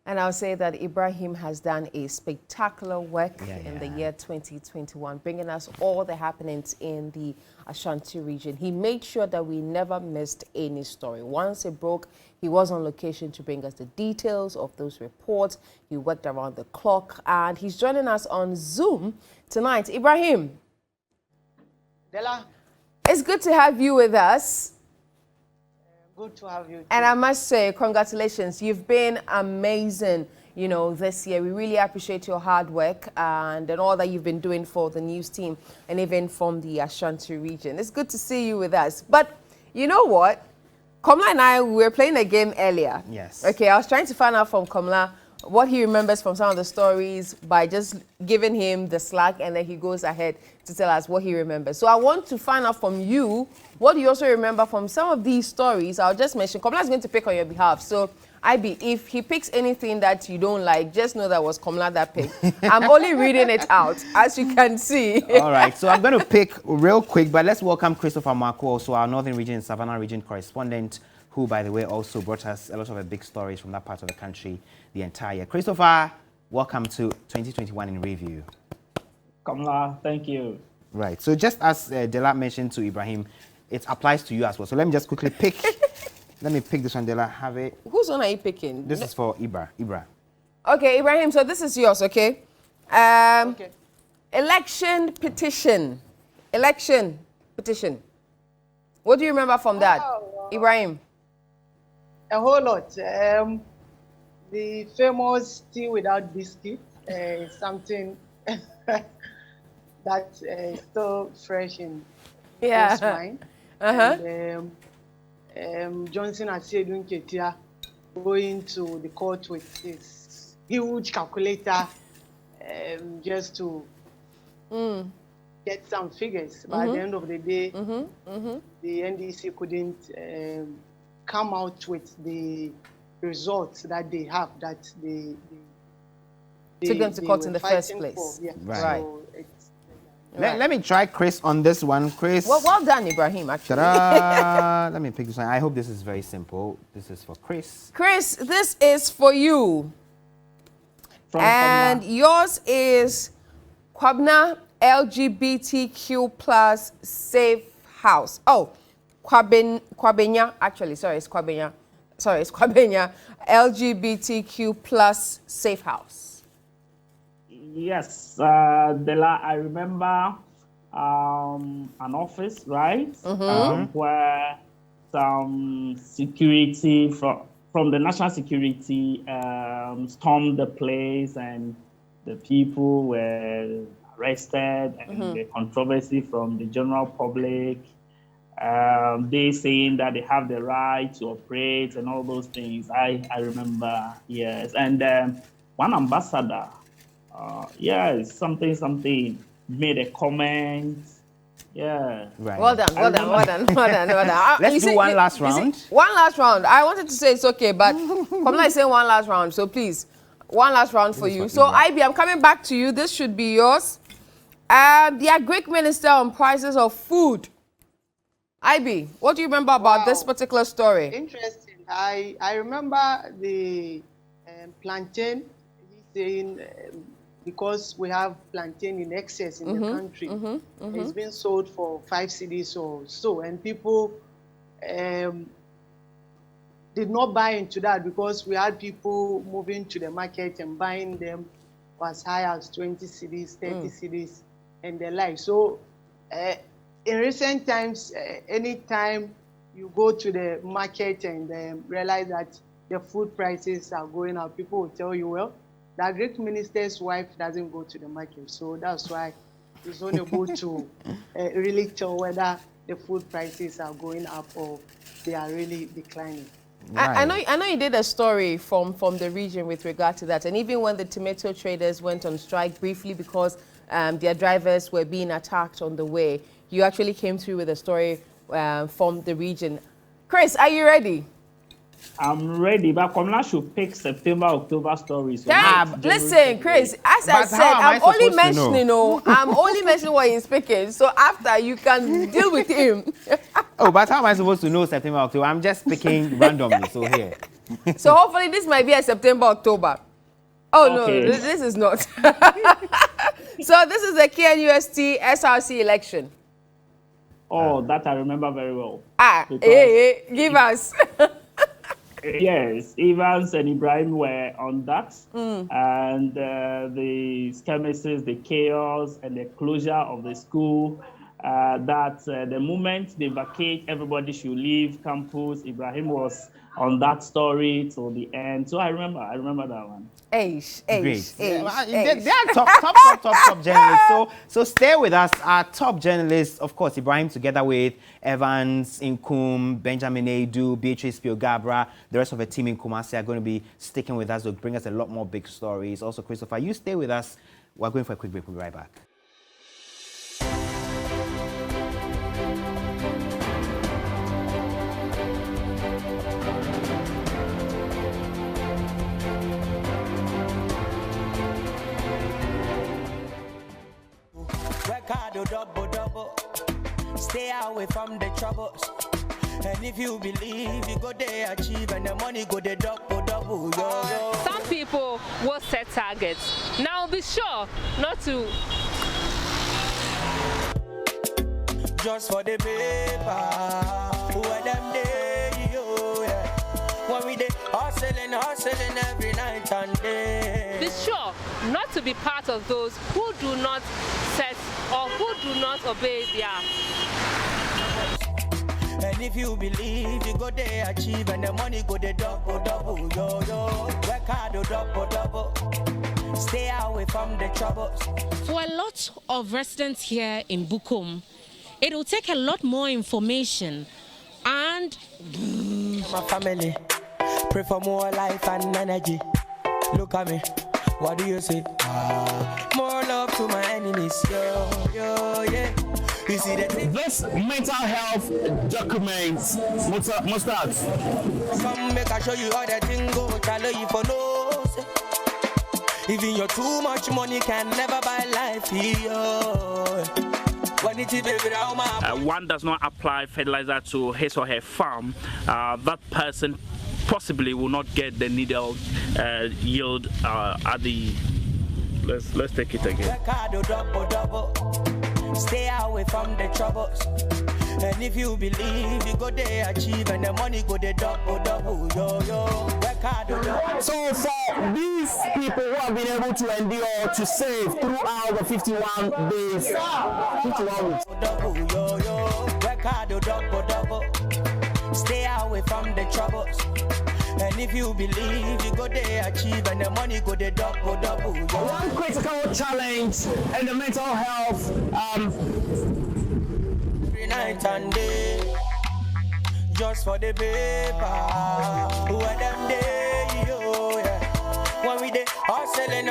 And I'll say that Ibrahim has done a spectacular work in the year 2021, bringing us all the happenings in the Ashanti region. He made sure that we never missed any story. Once it broke, he was on location to bring us the details of those reports. He worked around the clock, and he's joining us on Zoom tonight. Ibrahim, Della, it's good to have you with us. Good to have you too. And I must say, congratulations. You've been amazing, you know, this year. We really appreciate your hard work and all that you've been doing for the news team and even from the Ashanti region. It's good to see you with us. But you know what? Komla and I, we were playing a game earlier. Yes. Okay, I was trying to find out from Komla what he remembers from some of the stories by just giving him the slack, and then he goes ahead to tell us what he remembers. So I want to find out from you, what do you also remember from some of these stories? I'll just mention, Komla is going to pick on your behalf. So IB, if he picks anything that you don't like, just know that was Komla that picked. I'm only reading it out, as you can see. All right, so I'm going to pick real quick, but let's welcome Christopher Marco, also our Northern Region and Savannah Region correspondent, who, by the way, also brought us a lot of big stories from that part of the country the entire year. Christopher, welcome to 2021 in Review. Kamla, thank you. Right. So just as Dela mentioned to Ibrahim, it applies to you as well. So let me just quickly pick. Let me pick this one, Dela. Have it. Whose one are you picking? This is for Ibra. Okay, Ibrahim, so this is yours, okay? Okay. Election petition. Election petition. What do you remember from that, Ibrahim? A whole lot. The famous tea without biscuit is something that's still fresh in his mind. And, Johnson Asiedun Ketia going to the court with his huge calculator just to get some figures. But at the end of the day, the NDC couldn't come out with the results that they have, that they took them to court in the first place. Yeah. Right. So Let me try Chris on this one. Chris. Well done, Ibrahim, actually. Let me pick this one. I hope this is very simple. This is for Chris. Chris, this is for you. And yours is Kwabna LGBTQ plus safe house. Oh, Kwabenya, actually, sorry, it's Kwabenya. Sorry, it's Kwabenya LGBTQ plus safe house. Yes, Dela, I remember an office, right? Where some security from the national security stormed the place, and the people were arrested, and the controversy from the general public. They saying that they have the right to operate and all those things. I remember, yes. And one ambassador, yes, something made a comment. Yeah. Right. Well done. Let's do one last round. One last round. I wanted to say it's okay, but Kamla is saying one last round. So please, one last round for you. So IB, I'm coming back to you. This should be yours. The Agric Minister on prices of food. IB, what do you remember about this particular story? Interesting. I remember the plantain. He's saying because we have plantain in excess in the country, it's been sold for 5 cedis or so, and people did not buy into that because we had people moving to the market and buying them as high as 20 cedis, 30 cedis, and the like. So in recent times, anytime you go to the market and realize that the food prices are going up, people will tell you, well, the Agric Minister's wife doesn't go to the market. So that's why he's unable to really tell whether the food prices are going up or they are really declining. Right. I know you did a story from the region with regard to that. And even when the tomato traders went on strike briefly because their drivers were being attacked on the way, you actually came through with a story from the region. Chris, are you ready? I'm ready, but Kamla should pick September, October stories. Listen, Chris, as I said, I'm only mentioning what he's picking. So after, you can deal with him. Oh, but how am I supposed to know September, October? I'm just picking randomly, so here. So hopefully this might be a September, October. Oh, okay. No, this is not. So this is the KNUST SRC election. Oh, that I remember very well. Give us. Yes, Evans and Ibrahim were on that, and the skirmishes, the chaos, and the closure of the school. The moment they vacate, everybody should leave campus. Ibrahim was on that story till the end. So I remember that one. Great. They are top journalists. So stay with us. Our top journalists, of course, Ibrahim together with Evans, Inkum, Benjamin Edu, Beatrice Piogabra, the rest of the team in Kumasi are going to be sticking with us. They'll bring us a lot more big stories. Also, Christopher, you stay with us. We're going for a quick break. We'll be right back. Double. Stay away from the troubles. And if you believe, you go there achieve, and the money go there double, yo. Some people will set targets. Now be sure not to. Just for the paper, where them day, yo, yeah. When we dey hustling every night and day. Be sure not to be part of those who do not set or who do not obey their. And if you believe, you go there achieve, and the money go there double, yo. Work hard, double. Stay away from the troubles. For a lot of residents here in Bukom, it will take a lot more information and my family pray for more life and energy. Look at me, what do you say? More love to my enemies, yo, yeah. You see that this mental health document must start. Come make I show you how that thing go. Tell you for no say. Even your too much money can never buy life, yo. One does not apply fertilizer to his or her farm, that person possibly will not get the needed yield at the. Let's take it again. Stay away from the troubles. And if you believe, you go there achieve, and the money go there double, yo. So for these people who have been able to endure to save throughout the 51 days, 51 weeks. Double. Stay away from the troubles. And if you believe, you go there achieve, and the money go there double, yo. One critical challenge in the mental health every night and day, just for the paper, where them day, yo, yeah. When we dey hustling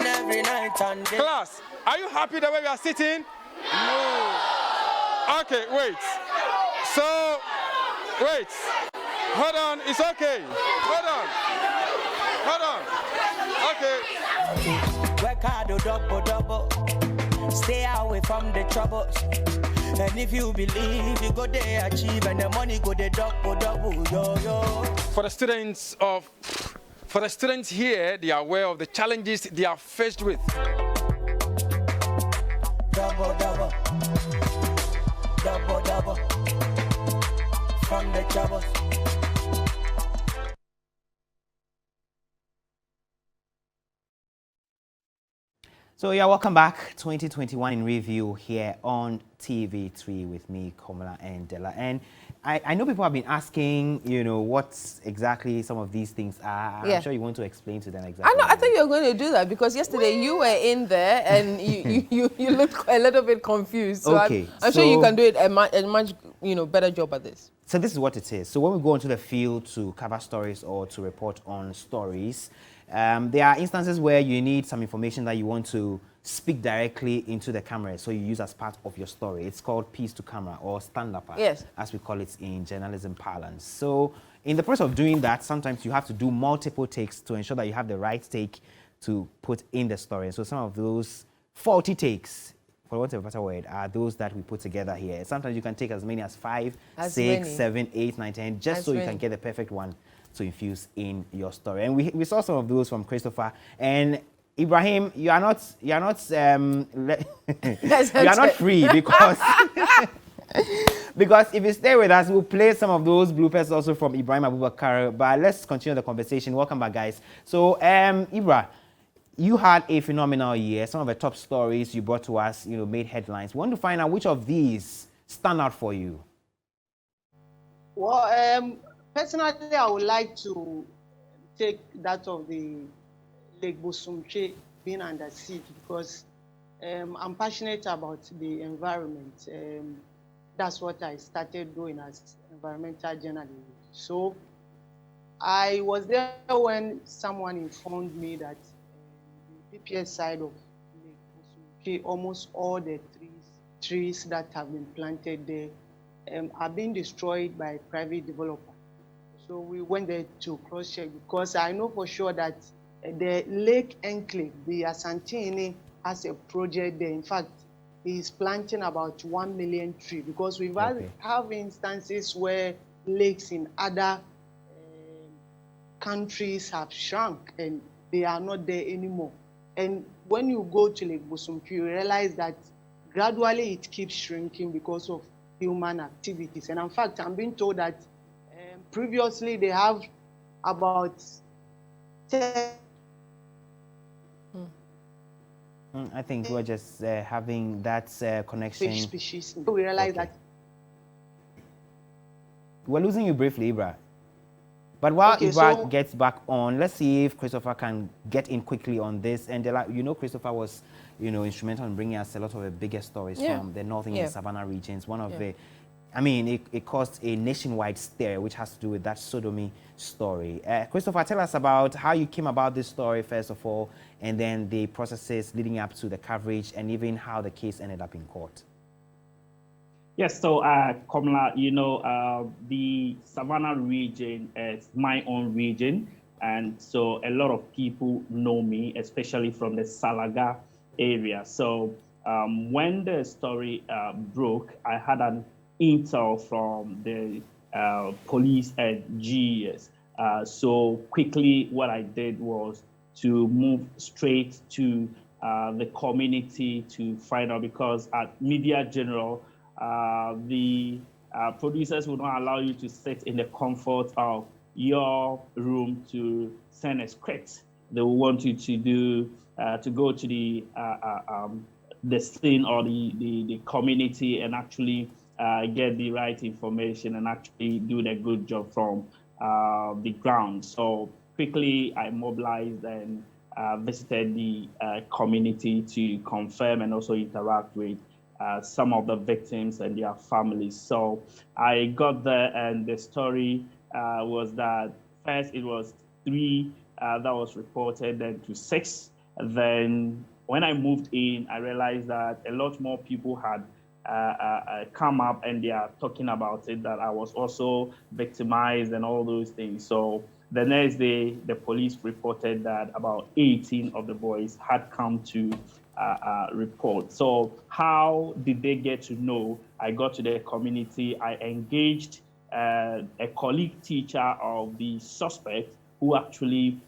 every night and day. Class, are you happy the way we are sitting? No. Okay, wait. So, wait. Hold on, it's okay. Hold on. Okay. Work hard, double. Stay away from the troubles. And if you believe, you go there achieve, and the money go there double, yo. For the students here, they are aware of the challenges they are faced with. Double. From the troubles. So yeah, welcome back. 2021 in review here on TV3 with me, Komala and Della. And I know people have been asking, what exactly some of these things are. Yeah. I'm sure you want to explain to them exactly. I thought you were going to do that because yesterday you were in there and you looked a little bit confused. So okay, I'm sure you can do it a much better job at this. So this is what it is. So when we go into the field to cover stories or to report on stories, there are instances where you need some information that you want to speak directly into the camera, so you use as part of your story. It's called piece to camera or stand-up, yes, as we call it in journalism parlance. So in the process of doing that, sometimes you have to do multiple takes to ensure that you have the right take to put in the story. So some of those faulty takes, for want of a better word, are those that we put together here. Sometimes you can take as many as 5, 6, 7, 8, 9, 10, just so you can get the perfect one to infuse in your story. And we saw some of those from Christopher. And Ibrahim, you are not you are not free because because if you stay with us, we'll play some of those bloopers also from Ibrahim Abubakar. But let's continue the conversation. Welcome back, guys. So Ibra, you had a phenomenal year. Some of the top stories you brought to us, made headlines. We want to find out which of these stand out for you. Well, personally, I would like to take that of the Lake Bosumtwe being under siege because I'm passionate about the environment. That's what I started doing as environmental journalism. So I was there when someone informed me that the PPS side of Lake Bosumtwe, almost all the trees that have been planted there are being destroyed by private developers. So we went there to cross-check because I know for sure that the Lake Enclave, the Asantini, has a project there. In fact, he's planting about 1 million trees, because we've Okay. have instances where lakes in other countries have shrunk and they are not there anymore. And when you go to Lake Bosumtwi, you realize that gradually it keeps shrinking because of human activities. And in fact, I'm being told that previously they have about 10. I think we're just having that connection. Fish species. So we realize that. We're losing you briefly, Ibra. But while Ibra gets back on, let's see if Christopher can get in quickly on this. And you know, Christopher was, you know, instrumental in bringing us a lot of the biggest stories from the northern and savannah regions. One of the, I mean, it caused a nationwide stir, which has to do with that sodomy story. Christopher, tell us about how you came about this story, first of all, and then the processes leading up to the coverage, and even how the case ended up in court. Yes, so Komla, you know, the Savannah region is my own region, and so a lot of people know me, especially from the Salaga area. So when the story broke, I had an intel from the police at GES. So quickly, what I did was to move straight to the community to find out, because at Media General, the producers will not allow you to sit in the comfort of your room to send a script. They will want you to do to go to the scene or the community and actually get the right information and actually do the good job from the ground. So quickly I mobilized and visited the community to confirm and also interact with some of the victims and their families. So I got there, and the story was that first it was 3 that was reported, then to 6. Then when I moved in, I realized that a lot more people had come up and they are talking about it, that I was also victimized and all those things. So the next day, the police reported that about 18 of the boys had come to report. So how did they get to know? I got to the community. I engaged a colleague teacher of the suspect who actually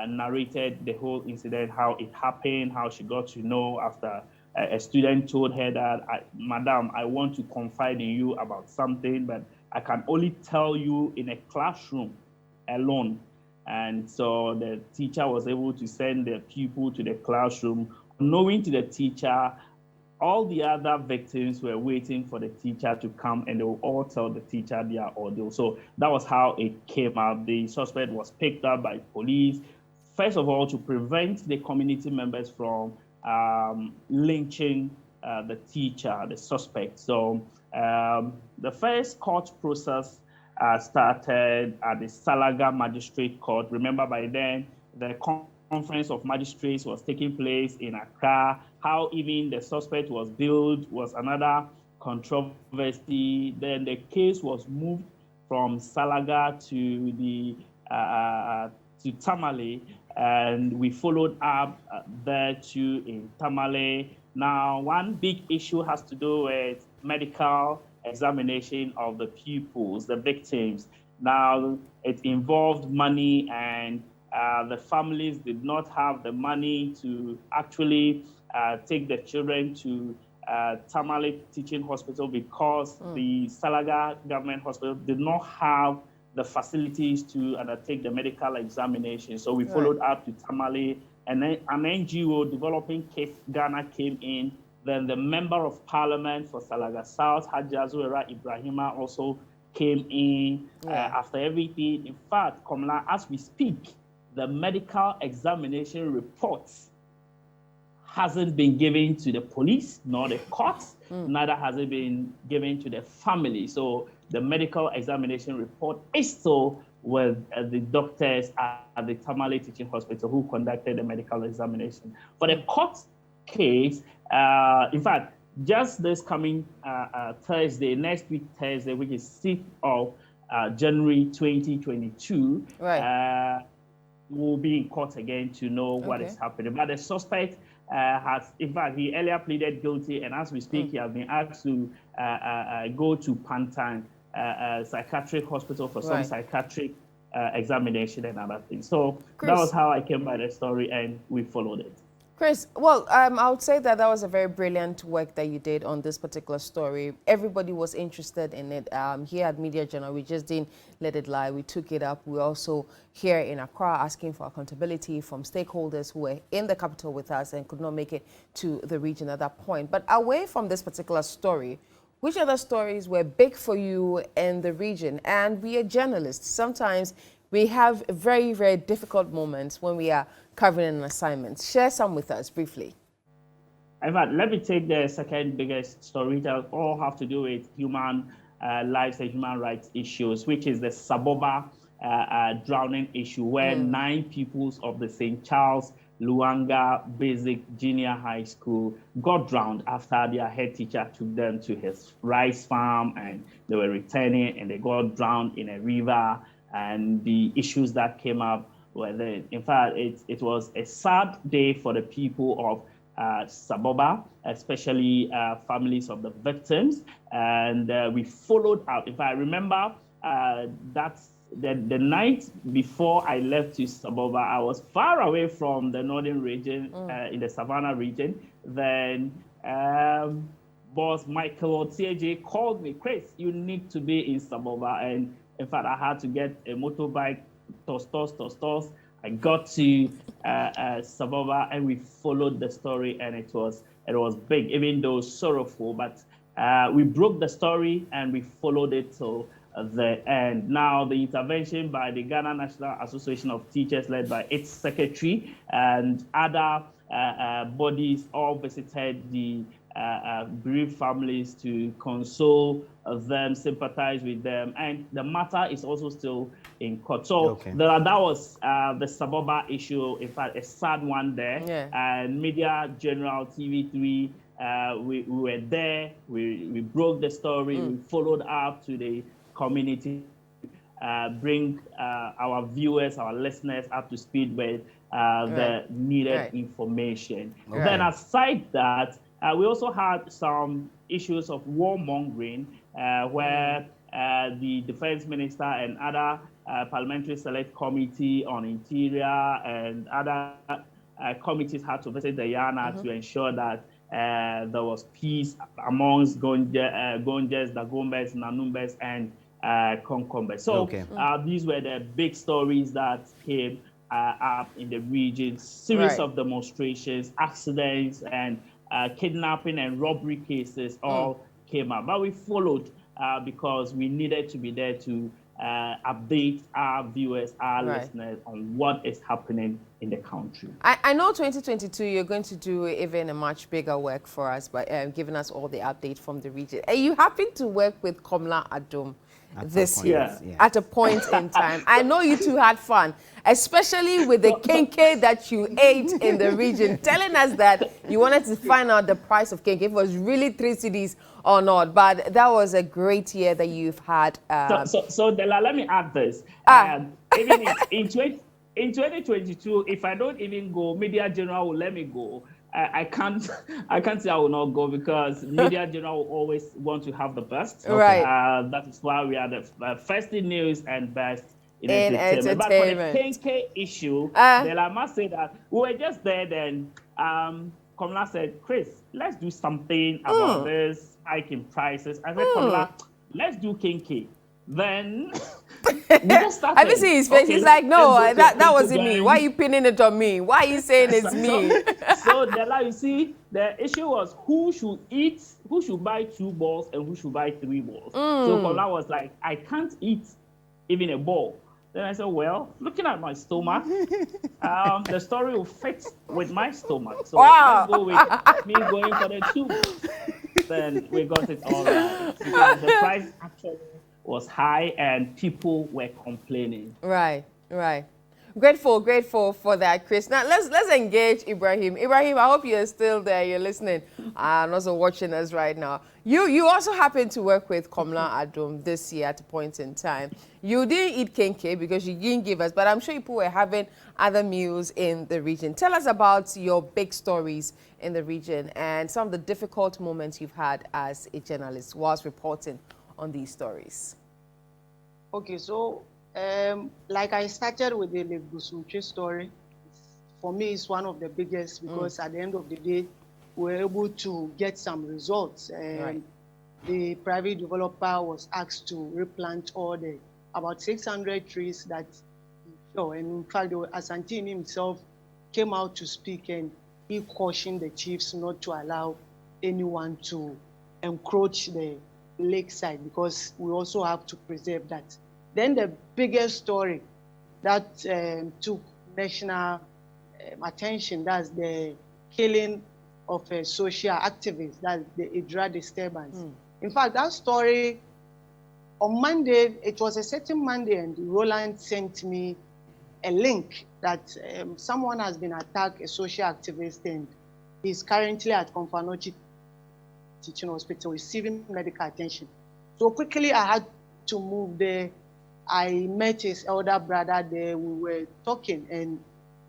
narrated the whole incident, how it happened, how she got to know after a student told her that, Madam, I want to confide in you about something, but I can only tell you in a classroom alone. And so the teacher was able to send the pupil to the classroom, knowing to the teacher, all the other victims were waiting for the teacher to come, and they will all tell the teacher their ordeal. So that was how it came out. The suspect was picked up by police, first of all, to prevent the community members from lynching the teacher, the suspect. So the first court process started at the Salaga Magistrate Court. Remember, by then, the Conference of Magistrates was taking place in Accra. How even the suspect was billed was another controversy. Then the case was moved from Salaga to the to Tamale, and we followed up there too in Tamale. Now, one big issue has to do with medical examination of the pupils, the victims. Now, it involved money, and the families did not have the money to actually take the children to Tamale Teaching Hospital, because the Salaga Government Hospital did not have the facilities to undertake the medical examination. So we followed up to Tamale, and then an NGO, Developing Case Ghana, came in. Then the Member of Parliament for Salaga South, Hajia Zuera Ibrahima, also came in after everything. In fact, Komla, as we speak, the medical examination reports hasn't been given to the police nor the courts, neither has it been given to the family. So the medical examination report is still with the doctors at the Tamale Teaching Hospital who conducted the medical examination. For the court case, in fact, just this coming Thursday, next week Thursday, which is 6th of January 2022, we'll be in court again to know what is happening. But the suspect in fact, he earlier pleaded guilty, and as we speak, he has been asked to go to Pantang Psychiatric Hospital for some psychiatric examination and other things. So Chris, that was how I came by the story, and we followed it. Chris, well, I would say that was a very brilliant work that you did on this particular story. Everybody was interested in it. Here at Media Journal, we just didn't let it lie. We took it up. We also here in Accra asking for accountability from stakeholders who were in the capital with us and could not make it to the region at that point. But away from this particular story, which other stories were big for you in the region? And we are journalists. Sometimes we have very, very difficult moments when we are covering an assignment. Share some with us briefly. In fact, let me take the second biggest story that all have to do with human lives and human rights issues, which is the Saboba drowning issue, where 9 pupils of the St. Charles Luanga Basic Junior High School got drowned after their head teacher took them to his rice farm, and they were returning and they got drowned in a river. And the issues that came up were there. In fact, it was a sad day for the people of Saboba, especially families of the victims. And we followed up. If I remember, that's the night before I left to Saboba, I was far away from the northern region, in the Savannah region. Then boss Michael TJ called me, Chris, you need to be in Saboba. And in fact, I had to get a motorbike, toss. I got to Saboba, and we followed the story, and it was big, even though sorrowful. But we broke the story and we followed it till the end. Now, the intervention by the Ghana National Association of Teachers, led by its secretary and other bodies, all visited the bereaved families to console them, sympathize with them, and the matter is also still in court. So that was the Saboba issue. In fact, a sad one there. And Media General TV3, we were there. We broke the story. We followed up to the community, bring our viewers, our listeners up to speed with the needed information. Then aside that, we also had some issues of warmongering, where the defense minister and other parliamentary select committee on interior and other committees had to visit the Yana to ensure that there was peace amongst Gonjes, Dagombes, Nanumbes, and Konkombes. So these were the big stories that came up in the region. Series of demonstrations, accidents, and kidnapping and robbery cases all came up. But we followed because we needed to be there to update our viewers, our listeners on what is happening in the country. I know 2022 you're going to do even a much bigger work for us by giving us all the update from the region. Are you happy to work with Komla Adom this year at a point in time? I know you two had fun, especially with the kenke that you ate in the region, telling us that you wanted to find out the price of kenke, if it was really 3 cedis or not. But that was a great year that you've had. So Dela, let me add this. Even in 2022, if I don't even go, Media General will let me go. I can't say I will not go, because Media General will always want to have the best. That is why we are the first in news and best in entertainment. But for the KK issue, then I must say that we were just there then. Komla said, Chris, let's do something about this hike in prices. I said, Komla, let's do KK. Then we just started. Have you seen his face? He's like, no, that wasn't me. Why are you pinning it on me? Why are you saying it's me? So Dela, you see, the issue was who should buy 2 balls and who should buy 3 balls. So Komla was like, I can't eat even a ball. Then I said, well, looking at my stomach, the story will fit with my stomach. So let's go with me going for the 2 balls. Then we got it all right, because the price actually was high and people were complaining. Right. Grateful for that, Chris. Now let's engage Ibrahim. Ibrahim, I hope you're still there. You're listening and also watching us right now. You also happen to work with Komla Adom this year at a point in time. You didn't eat kenke because you didn't give us, but I'm sure people were having other meals in the region. Tell us about your big stories in the region and some of the difficult moments you've had as a journalist whilst reporting on these stories. Okay, so like I started with the Lake Busumchi story. For me, it's one of the biggest because at the end of the day, we were able to get some results. Right. The private developer was asked to replant about 600 trees that he fell. And in fact, Asantini himself came out to speak and he cautioned the chiefs not to allow anyone to encroach the lakeside because we also have to preserve that. Then the biggest story that took national attention, that's the killing of a social activist, that's the Idra disturbance. In fact, that story, on Monday, it was a certain Monday, and Roland sent me a link that someone has been attacked, a social activist, and he's currently at Konfanochi Teaching Hospital receiving medical attention. So quickly, I had to move there. I met his elder brother there. We were talking, and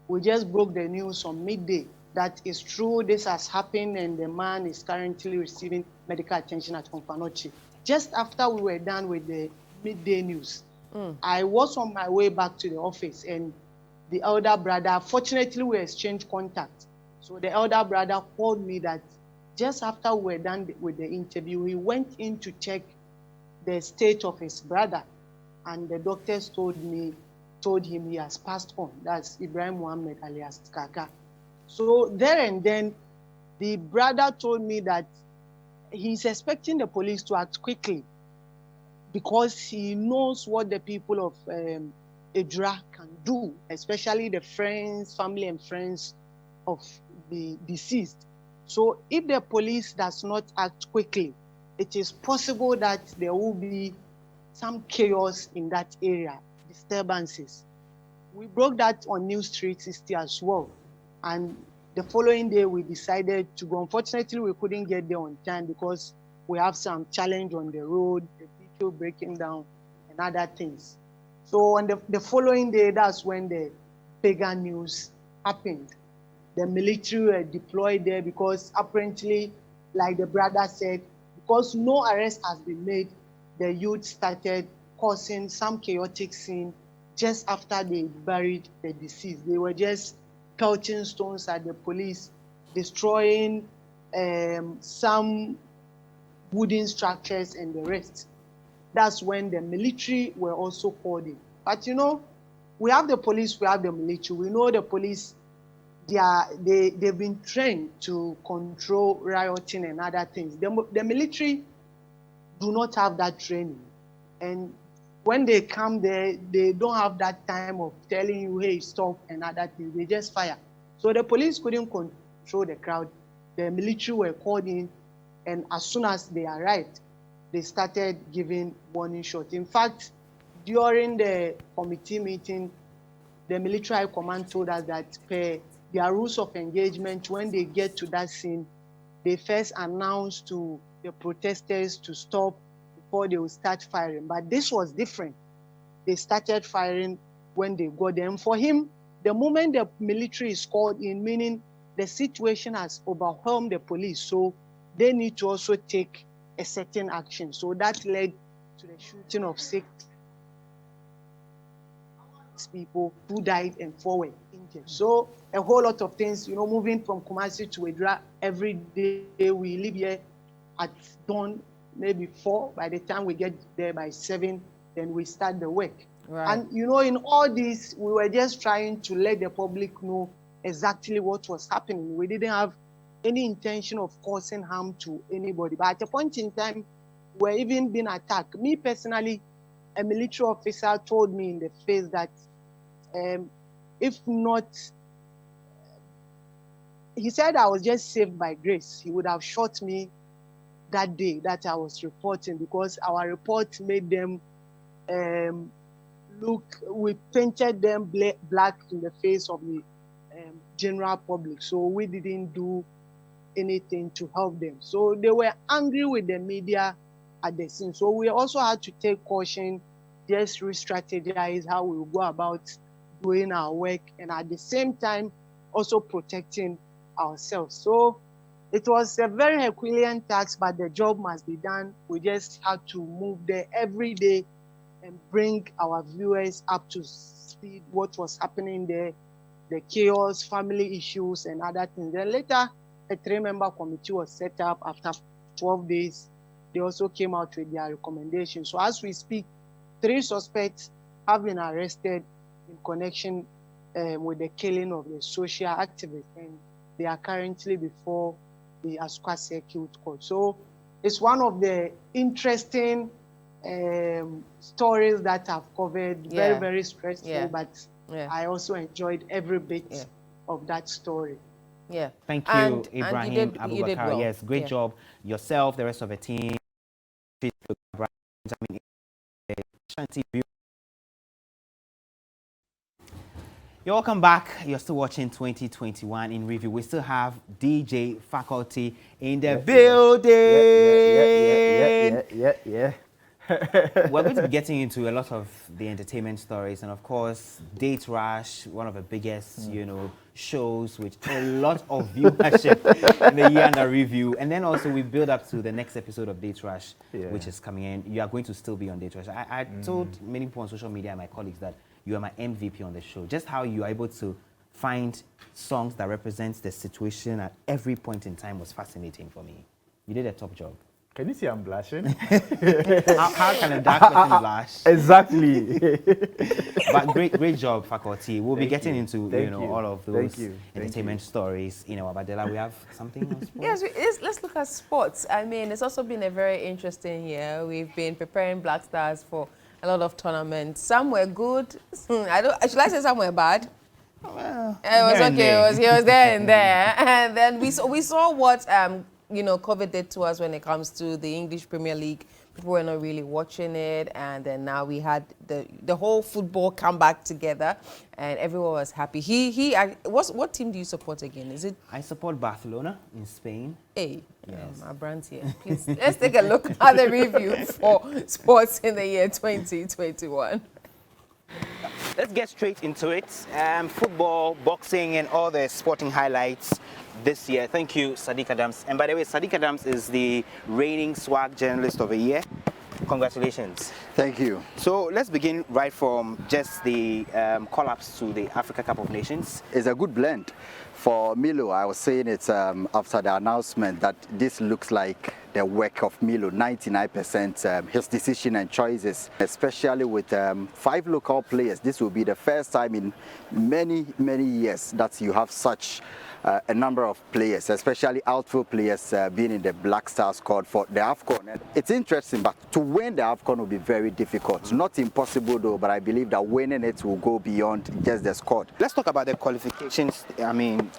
we just broke the news on midday. That is true, this has happened, and the man is currently receiving medical attention at Konfanochi. Just after we were done with the midday news, I was on my way back to the office, and the elder brother, fortunately, we exchanged contact. So the elder brother called me that just after we were done with the interview, he went in to check the state of his brother. And the doctors told him he has passed on. That's Ibrahim Muhammad alias Kaka. So there and then, the brother told me that he's expecting the police to act quickly because he knows what the people of Idra can do, especially the friends, family and friends of the deceased. So if the police does not act quickly, it is possible that there will be some chaos in that area, disturbances. We broke that on News 360 as well. And the following day, we decided to go. Unfortunately, we couldn't get there on time because we have some challenge on the road, the vehicle breaking down, and other things. So on the following day, that's when the bigger news happened. The military were deployed there because apparently, like the brother said, because no arrest has been made, the youth started causing some chaotic scene just after they buried the deceased. They were just pelting stones at the police, destroying some wooden structures and the rest. That's when the military were also called in. But you know, we have the police, we have the military. We know the police, they've been trained to control rioting and other things. The military do not have that training. And when they come there, they don't have that time of telling you, hey, stop and other things. They just fire. So the police couldn't control the crowd. The military were called in, and as soon as they arrived, they started giving warning shots. In fact, during the committee meeting, the military high command told us that per their rules of engagement, when they get to that scene, they first announce to the protesters to stop before they will start firing. But this was different. They started firing when they got there. And for him, the moment the military is called in, meaning the situation has overwhelmed the police, so they need to also take a certain action. So that led to the shooting of 6 people who died and 4 were injured. So a whole lot of things, you know, moving from Kumasi to Idra, every day we live here at dawn, maybe 4. By the time we get there by 7, then we start the work. Right. And you know, in all this, we were just trying to let the public know exactly what was happening. We didn't have any intention of causing harm to anybody. But at a point in time, we were even being attacked. Me personally, a military officer told me in the face that if not, he said I was just saved by grace. He would have shot me that day that I was reporting because our report made them we painted them black in the face of the general public. So we didn't do anything to help them. So they were angry with the media at the scene. So we also had to take caution, just re-strategize how we will go about doing our work, and at the same time also protecting ourselves. So it was a very Herculean task, but the job must be done. We just had to move there every day and bring our viewers up to speed what was happening there, the chaos, family issues, and other things. Then later, a 3-member committee was set up after 12 days. They also came out with their recommendations. So as we speak, 3 suspects have been arrested in connection with the killing of the social activist, and they are currently before the Asukwa Circuit Court. So it's one of the interesting stories that I've covered. Very, very stressful, but I also enjoyed every bit of that story. Yeah. Thank you, And Ibrahim you did Abubakar. well. Yes, great job. Yourself, the rest of the team. You're welcome back. You're still watching 2021 in review. We still have DJ Faculty in the building. Yeah. We're going to be getting into a lot of the entertainment stories, and of course, Date Rush, one of the biggest, shows with a lot of viewership in the year under review. And then also we build up to the next episode of Date Rush, which is coming in. You are going to still be on Date Rush. I told many people on social media and my colleagues that you are my MVP on the show. Just how you are able to find songs that represent the situation at every point in time was fascinating for me. You did a top job. Can you see I'm blushing? how can a dark person blush? Exactly. But great job, Faculty. We'll be getting into all of those entertainment stories. Badela, we have something on sports? Yes, let's look at sports. I mean, it's also been a very interesting year. We've been preparing Black Stars for a lot of tournaments. Some were good. Should I say some were bad? Well, it was okay. It was there and there. And then we saw what COVID did to us when it comes to the English Premier League. People were not really watching it, and then now we had the whole football come back together, and everyone was happy. What team do you support again? Is it? I support Barcelona in Spain. Hey, my brand's here. Please, let's take a look at the review for sports in the year 2021. Let's get straight into it. Football, boxing, and all the sporting highlights this year. Thank you, Sadiq Adams. And by the way, Sadiq Adams is the reigning swag journalist of the year. Congratulations. Thank you. So let's begin right from just the call-ups to the Africa Cup of Nations. It's a good blend. For Milo, I was saying it after the announcement that this looks like the work of Milo, 99% his decision and choices, especially with 5 local players. This will be the first time in many, many years that you have such a number of players, especially outfield players being in the Black Star squad for the AFCON. And it's interesting, but to win the AFCON will be very difficult. Not impossible though, but I believe that winning it will go beyond just the squad. Let's talk about the qualifications,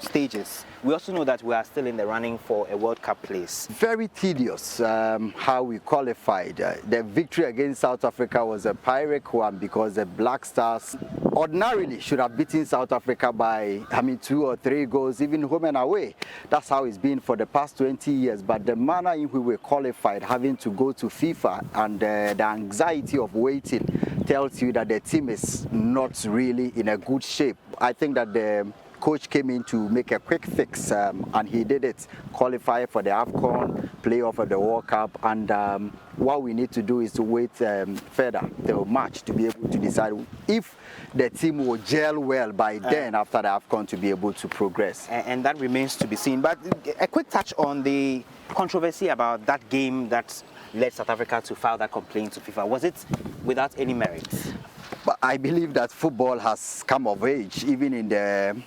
stages. We also know that we are still in the running for a World Cup place. Very tedious how we qualified. The victory against South Africa was a Pyrrhic one because the Black Stars ordinarily should have beaten South Africa by 2 or 3 goals, even home and away. That's how it's been for the past 20 years. But the manner in which we were qualified, having to go to FIFA, and the anxiety of waiting tells you that the team is not really in a good shape. I think that the coach came in to make a quick fix, and he did it. Qualify for the AFCON, playoff of the World Cup, and what we need to do is to wait further till March to be able to decide if the team will gel well by then after the AFCON to be able to progress. And that remains to be seen. But a quick touch on the controversy about that game that led South Africa to file that complaint to FIFA. Was it without any merit? But I believe that football has come of age, even in the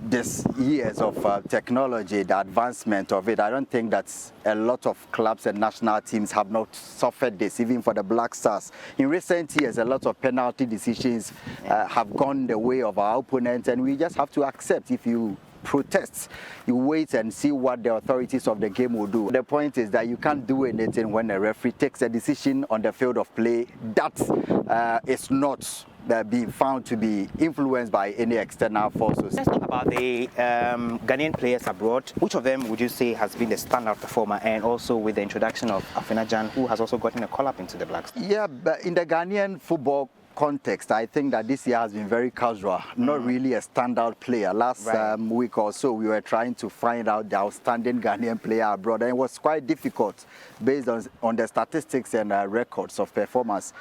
this years of technology, the advancement of it. I don't think that a lot of clubs and national teams have not suffered this, even for the Black Stars. In recent years, a lot of penalty decisions have gone the way of our opponents, and we just have to accept if you protests. You wait and see what the authorities of the game will do. The point is that you can't do anything when a referee takes a decision on the field of play that is not being found to be influenced by any external forces. Let's talk about the Ghanaian players abroad. Which of them would you say has been the standout performer, and also with the introduction of Afena-Gyan, who has also gotten a call-up into the Blacks? Yeah, but in the Ghanaian football context, I think that this year has been very casual, not really a standout player. Last week or so, we were trying to find out the outstanding Ghanaian player abroad, and it was quite difficult based on the statistics and records of performance.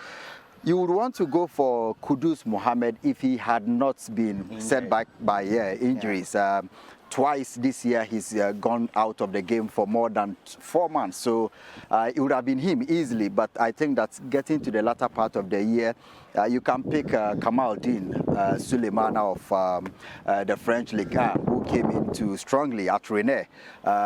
You would want to go for Kudus Mohammed if he had not been set back by injuries. Twice this year he's gone out of the game for more than 4 months, so it would have been him easily. But I think that getting to the latter part of the year, you can pick Kamaldeen Suleimana of the French Ligue 1, who came into strongly at Rennes,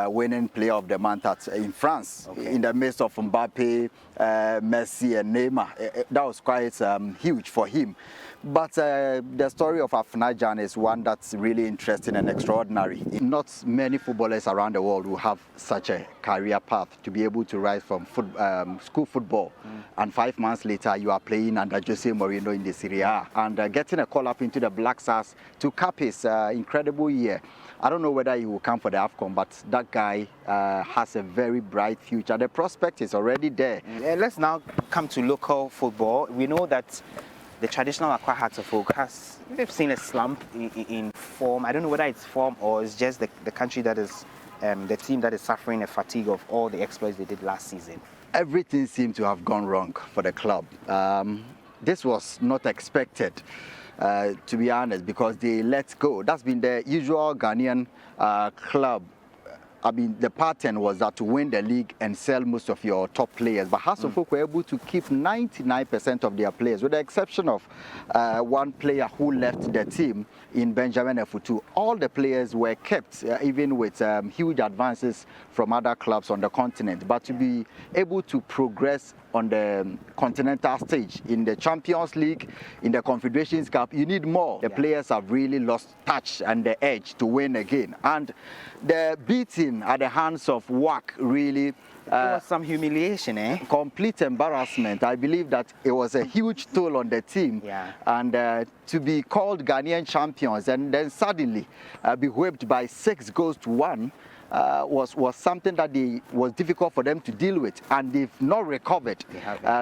winning Player of the Month in France, in the midst of Mbappe, Messi and Neymar. That was quite huge for him. But the story of Afena-Gyan is one that's really interesting and extraordinary. Not many footballers around the world will have such a career path to be able to rise from school football, and 5 months later you are playing under Jose Mourinho in the Serie A, and getting a call up into the Black Stars to cap his incredible year. I don't know whether he will come for the AFCON, but that guy has a very bright future. The prospect is already there. Let's now come to local football. We know that the traditional Accra Hearts of Oak they've seen a slump in form. I don't know whether it's form or it's just the country that is, the team that is suffering a fatigue of all the exploits they did last season. Everything seemed to have gone wrong for the club. This was not expected, to be honest, because they let go. That's been the usual Ghanaian club. I mean, the pattern was that to win the league and sell most of your top players. But Hearts of Oak were able to keep 99% of their players, with the exception of one player who left the team in Benjamin Efutu. All the players were kept, even with huge advances from other clubs on the continent. But to be able to progress on the continental stage, in the Champions League, in the Confederations Cup, you need more. The players have really lost touch and the edge to win again. And the beating at the hands of WAC really... it was some humiliation, eh? Complete embarrassment. I believe that it was a huge toll on the team. And to be called Ghanaian champions and then suddenly be whipped by 6 goals to 1 was something that was difficult for them to deal with, and they've not recovered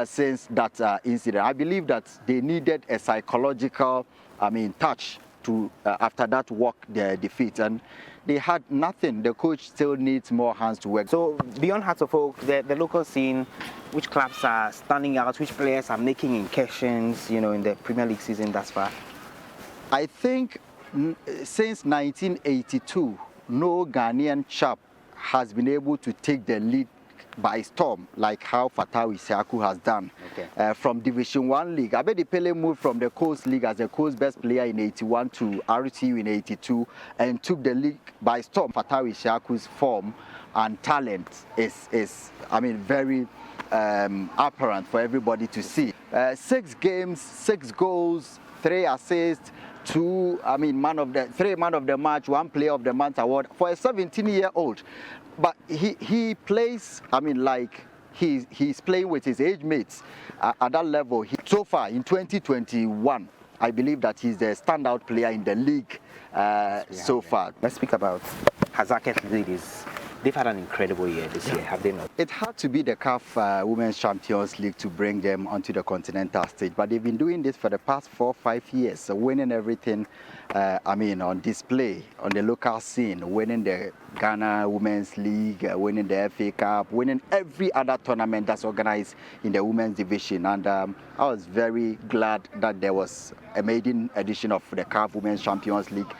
since that incident. I believe that they needed a psychological, touch to after that walk their defeat, and they had nothing. The coach still needs more hands to work. So beyond Hearts of Oak, the local scene, which clubs are standing out, which players are making incursions, in the Premier League season thus far? I think since 1982, no Ghanaian chap has been able to take the league by storm like how Fatawu Isiaku has done. From Division 1 league. Abedi Pele moved from the Coast League as the Coast best player in 81 to RTU in 82 and took the league by storm. Fatawu Isiaku's form and talent is very apparent for everybody to see. 6 games, 6 goals, 3 assists, 3 man of the match, 1 player of the month award for a 17-year-old. But he plays, like he's playing with his age mates at that level. So far in 2021, I believe that he's the standout player in the league so far. Let's speak about Hazaketh ladies. They've had an incredible year this year, have they not? It had to be the CAF Women's Champions League to bring them onto the continental stage, but they've been doing this for the past 4 or 5 years, so winning everything, on display, on the local scene, winning the Ghana Women's League, winning the FA Cup, winning every other tournament that's organized in the women's division. And I was very glad that there was a maiden edition of the CAF Women's Champions League.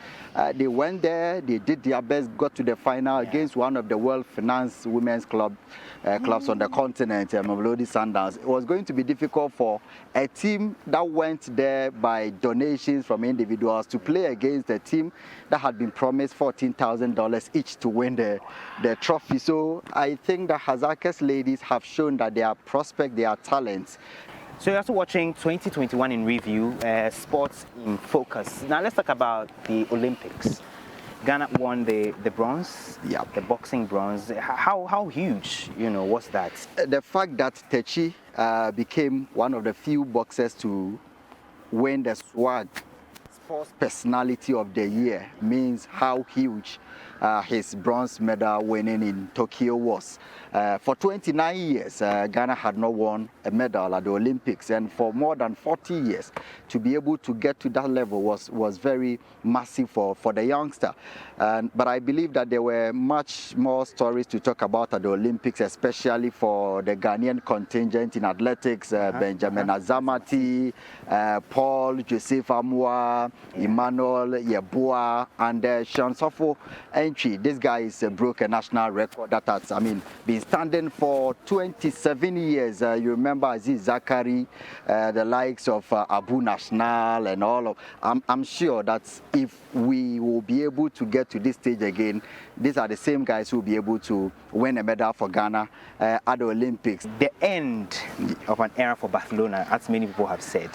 They went there, they did their best, got to the final against one of the world-financed women's clubs on the continent, Mamelodi Sundowns. It was going to be difficult for a team that went there by donations from individuals to play against a team that had been promised $14,000 each to win the trophy. So I think the Hazaketh ladies have shown that they are prospects, they are talents. So you're also watching 2021 in review, sports in focus. Now let's talk about the Olympics. Ghana won the bronze, the boxing bronze. How huge, was that? The fact that Techi became one of the few boxers to win the SWAG Sports Personality of the Year means how huge his bronze medal winning in Tokyo was. For 29 years, Ghana had not won a medal at the Olympics, and for more than 40 years, to be able to get to that level was very massive for the youngster. But I believe that there were much more stories to talk about at the Olympics, especially for the Ghanaian contingent in athletics, Benjamin Azamati, Paul, Joseph Amua, Emmanuel Yeboah, and Sean Sofo entry. This guy broke a national record that has, been standing for 27 years. You remember Aziz Zakari, the likes of Abu National and all of. I'm sure that if we will be able to get to this stage again, these are the same guys who will be able to win a medal for Ghana at the Olympics. The end of an era for Barcelona, as many people have said.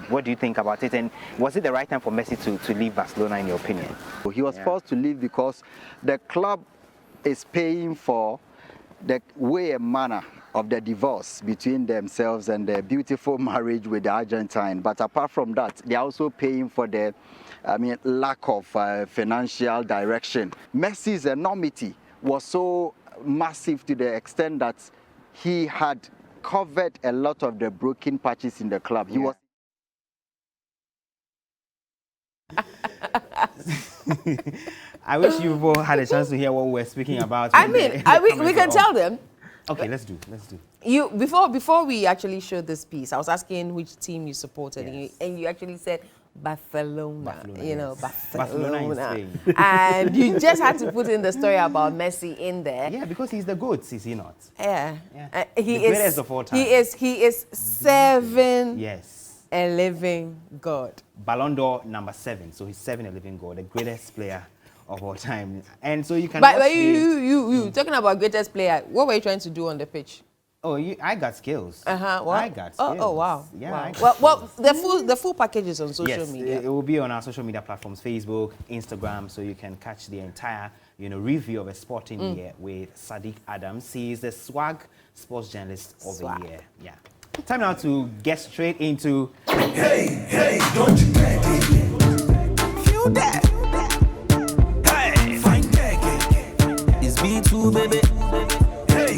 What do you think about it? And was it the right time for Messi to leave Barcelona, in your opinion? He was forced to leave because the club is paying for the way and manner of the divorce between themselves and the beautiful marriage with the Argentine. But apart from that, they're also paying for the lack of financial direction. Messi's enormity was so massive to the extent that he had covered a lot of the broken patches in the club. He was. I wish you all had a chance to hear what we were speaking about. We can tell them. Okay, let's do. You before we actually showed this piece, I was asking which team you supported, and you actually said Barcelona. Barcelona in Spain. And you just had to put in the story about Messi in there. Yeah, because he's the GOAT, is he not? Yeah. He is the greatest of all time. He is 7. Yes. A living God. Ballon d'Or number 7. So he's 7 a living God, the greatest player of all time. And so you can. But you talking about greatest player, what were you trying to do on the pitch? Oh, I got skills. What? I got skills. Oh wow. Yeah. Wow. Well, the full package is on social media. It will be on our social media platforms, Facebook, Instagram, so you can catch the entire review of a sporting year with Sadiq Adams. He is the SWAG Sports Journalist of the Year. Yeah. Time now to get straight into. Hey, don't you make it? Feel that? Hey, fine that. It's B2, baby. Hey,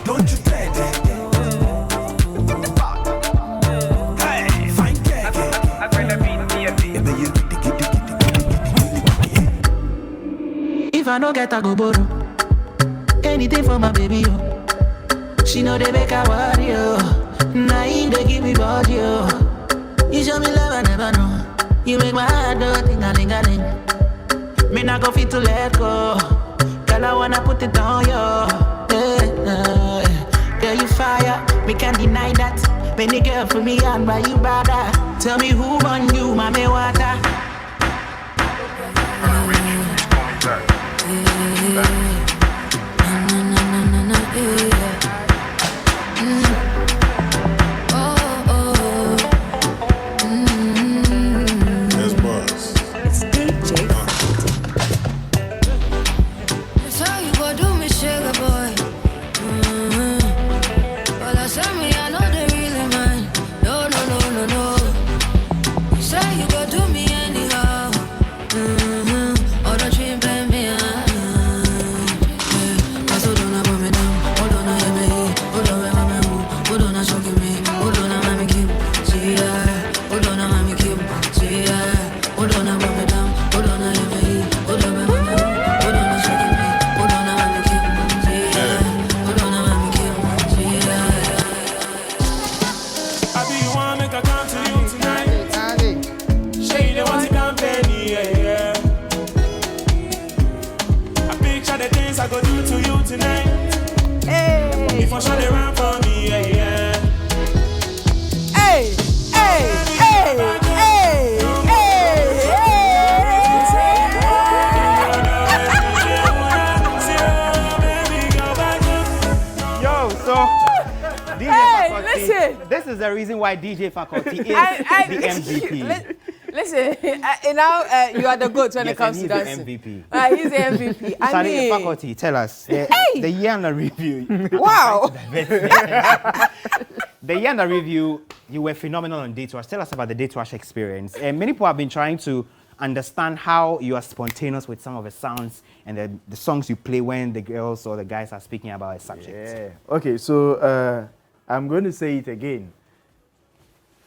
don't you make it? Hey, fine that. If I don't get a go borrow anything for my baby, yo. She know they make her worry, yo. Now they give me body, yo. You show me love I never know. You make my heart do ting-a-ling-a-ling. Me not go fit to let go. Girl, I wanna put it on, yo. Girl, you fire, me can't deny that. Many girl for me and why you bother. Tell me who on you, mommy water. This is the reason why DJ Faculty is the MVP. Listen, now you are the GOAT when it comes to dancing. He's the MVP. He's the MVP. I mean, faculty, tell us. The year under review. Wow. The year under review, you were phenomenal on Date Rush. Tell us about the Date Rush experience. Many people have been trying to understand how you are spontaneous with some of the sounds and the songs you play when the girls or the guys are speaking about a subject. Yeah. Okay, so I'm going to say it again.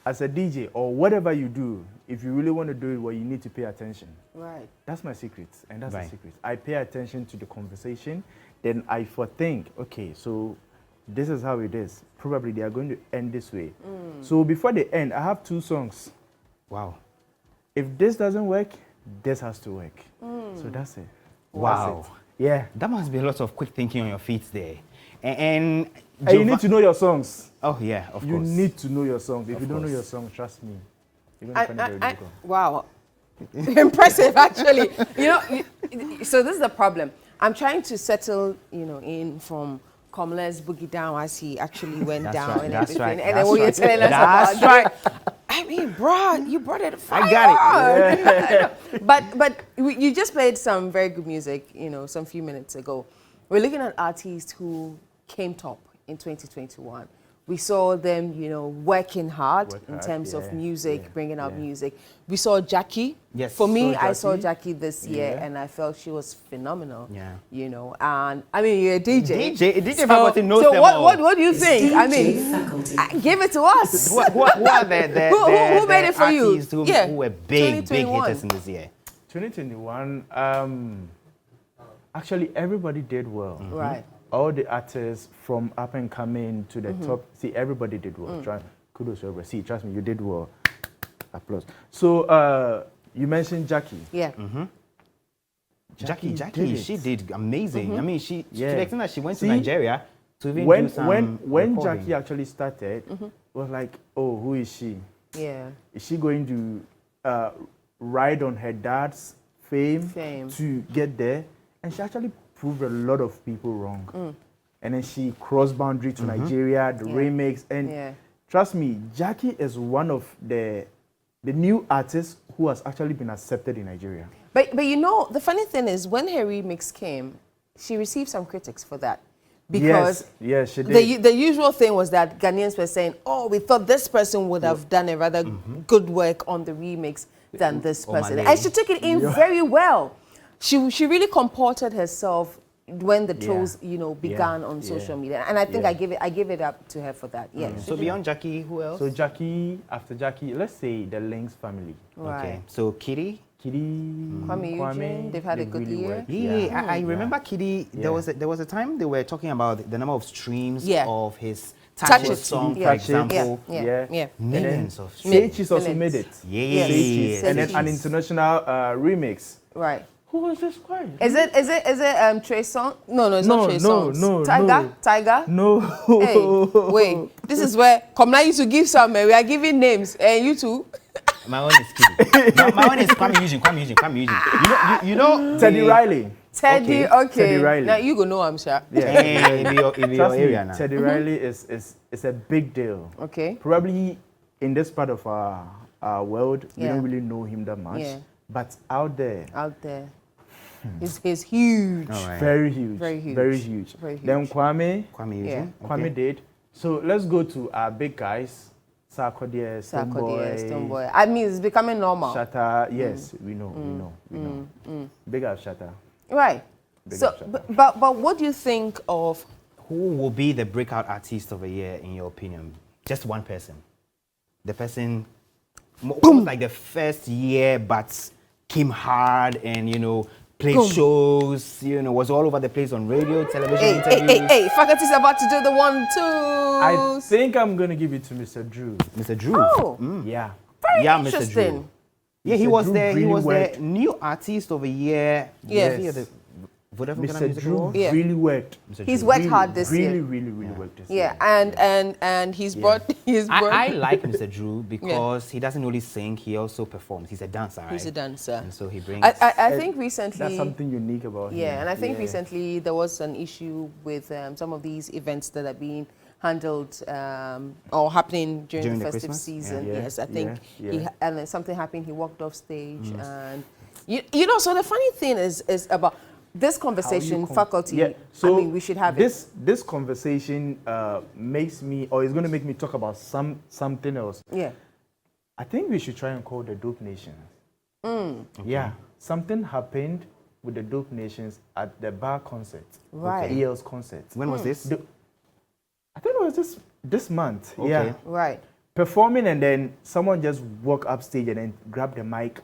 As a DJ or whatever you do, if you really want to do it, well, you need to pay attention. Right. That's my secret, and that's the secret. I pay attention to the conversation, then I think, okay, so this is how it is. Probably they are going to end this way. So before they end, I have 2 songs. Wow. If this doesn't work, this has to work. So that's it. Wow. That's it. Yeah. That must be a lot of quick thinking on your feet there. And you need to know your songs. Oh, yeah, of course. You need to know your songs. If you don't know your songs, trust me. You're going to find it very difficult. Wow. Impressive, actually. So this is the problem. I'm trying to settle, in from Komle's Boogie Down as he actually went down and everything. Right, and then what you're telling us about. That's right. I mean, bro, you brought it fire. I got it. Yeah. But you just played some very good music, some few minutes ago. We're looking at artists who came top in 2021. We saw them, working hard in terms of music, bringing out music. We saw Jackie. Yes. For me, I saw Jackie this year, and I felt she was phenomenal. Yeah. And I mean, you're a DJ. DJ faculty knows them all. What do you think? I mean, give it to us. Who are who made it for you? Who were big hitters in this year? 2021. Actually, everybody did well. Right. All the artists from up and coming to the top, see, everybody did well. Kudos to everybody. See, trust me, you did well. Applause. So, you mentioned Jackie. Yeah. Jackie, she did amazing. I mean, she to the extent that she went to See, Nigeria to even do some when recording. Jackie actually started, it was like, oh, who is she? Yeah. Is she going to ride on her dad's fame to get there? And she actually proved a lot of people wrong. And then she crossed boundary to Nigeria, the remix. And trust me, Jackie is one of the new artists who has actually been accepted in Nigeria. But the funny thing is, when her remix came, she received some critics for that. Because yes, she did. The usual thing was that Ghanaians were saying, oh, we thought this person would have done a rather good work on the remix than this person. And she took it in very well. She really comported herself when the trolls, began on social media. And I think I give it up to her for that. Yeah. So beyond Jackie, who else? So after Jackie, let's say the Lynx family. Right. Okay. So Kitty, Kwame Eugene, they've had a good year. Yeah, I remember Kitty. There was a time they were talking about the number of streams of his Touch song, for example. Millions of streams. She's also made it. Yes. And then an international remix. Right. Who was this choir? Is it Trey Song? No, it's not Trey Songz. No. Tiger? No. Hey, wait. This is where Komla used to give some. We are giving names. And you too. My own is Kitty. My own is Kwame Eugene. You know Teddy Riley. Teddy Riley. Now you go know I'm sure. Yeah. Your area now. Teddy Riley is a big deal. Okay. Probably in this part of our world, we don't really know him that much. Yeah. But out there. He's huge. Right. Very huge. Then Kwame did. So let's go to our big guys. Sarkodie, Stonebwoy. I mean, it's becoming normal. Shatta, yes, we know. Big up Shatta. Right. But what do you think of? Who will be the breakout artist of the year, in your opinion? Just one person. The person, almost like the first year, but came hard and, played shows, was all over the place on radio, television, interviews. Hey, faculty's about to do the 1, 2. I think I'm going to give it to Mr. Drew. Mr. Drew? Oh. Yeah. Very interesting. Mr. Drew. Yeah, he was there. He was the new artist of the year. Yes. Mr. Drew really worked. He's worked hard this year. Really worked this year. Yeah, and he's brought. I like Mr. Drew because he doesn't only sing; he also performs. He's a dancer, right? He's a dancer, and so he brings. I think recently that's something unique about him. Yeah, and I think recently there was an issue with some of these events that are being handled or happening during the festive Christmas? season. Yeah. Yes, I think yeah. and then something happened. He walked off stage, and you know. So the funny thing is about this conversation, faculty. Yeah. So I mean, we should have this conversation makes me, or is going to make me talk about something else. Yeah. I think we should try and call the Dope Nations. Yeah. Something happened with the Dope Nations at the bar concert. Right. EL's concert. When was this? I think it was this month. Okay. Yeah. Right. Performing, and then someone just walk upstage and then grab the mic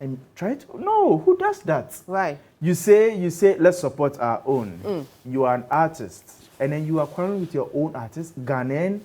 and try to. No, who does that? Right. You say let's support our own. You are an artist, and then you are quarreling with your own artist, Ghanaian.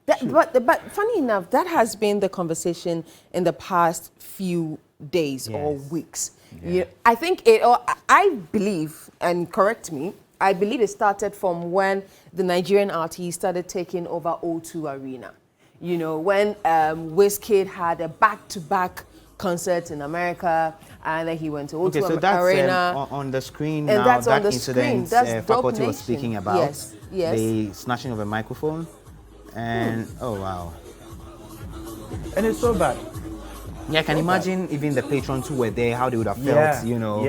But funny enough, that has been the conversation in the past few days or weeks. Yeah. I think I believe, and correct me, I believe it started from when the Nigerian artists started taking over O2 Arena. You know, when Wizkid had a back-to-back concert in America, and then he went to O2 so that's, Arena. on the screen and now, that's that on the incident screen. That's faculty Dope was speaking about. Yes, yes. The snatching of a microphone. And, oh wow. And it's so bad. Yeah, I can imagine even the patrons who were there, how they would have felt, you know,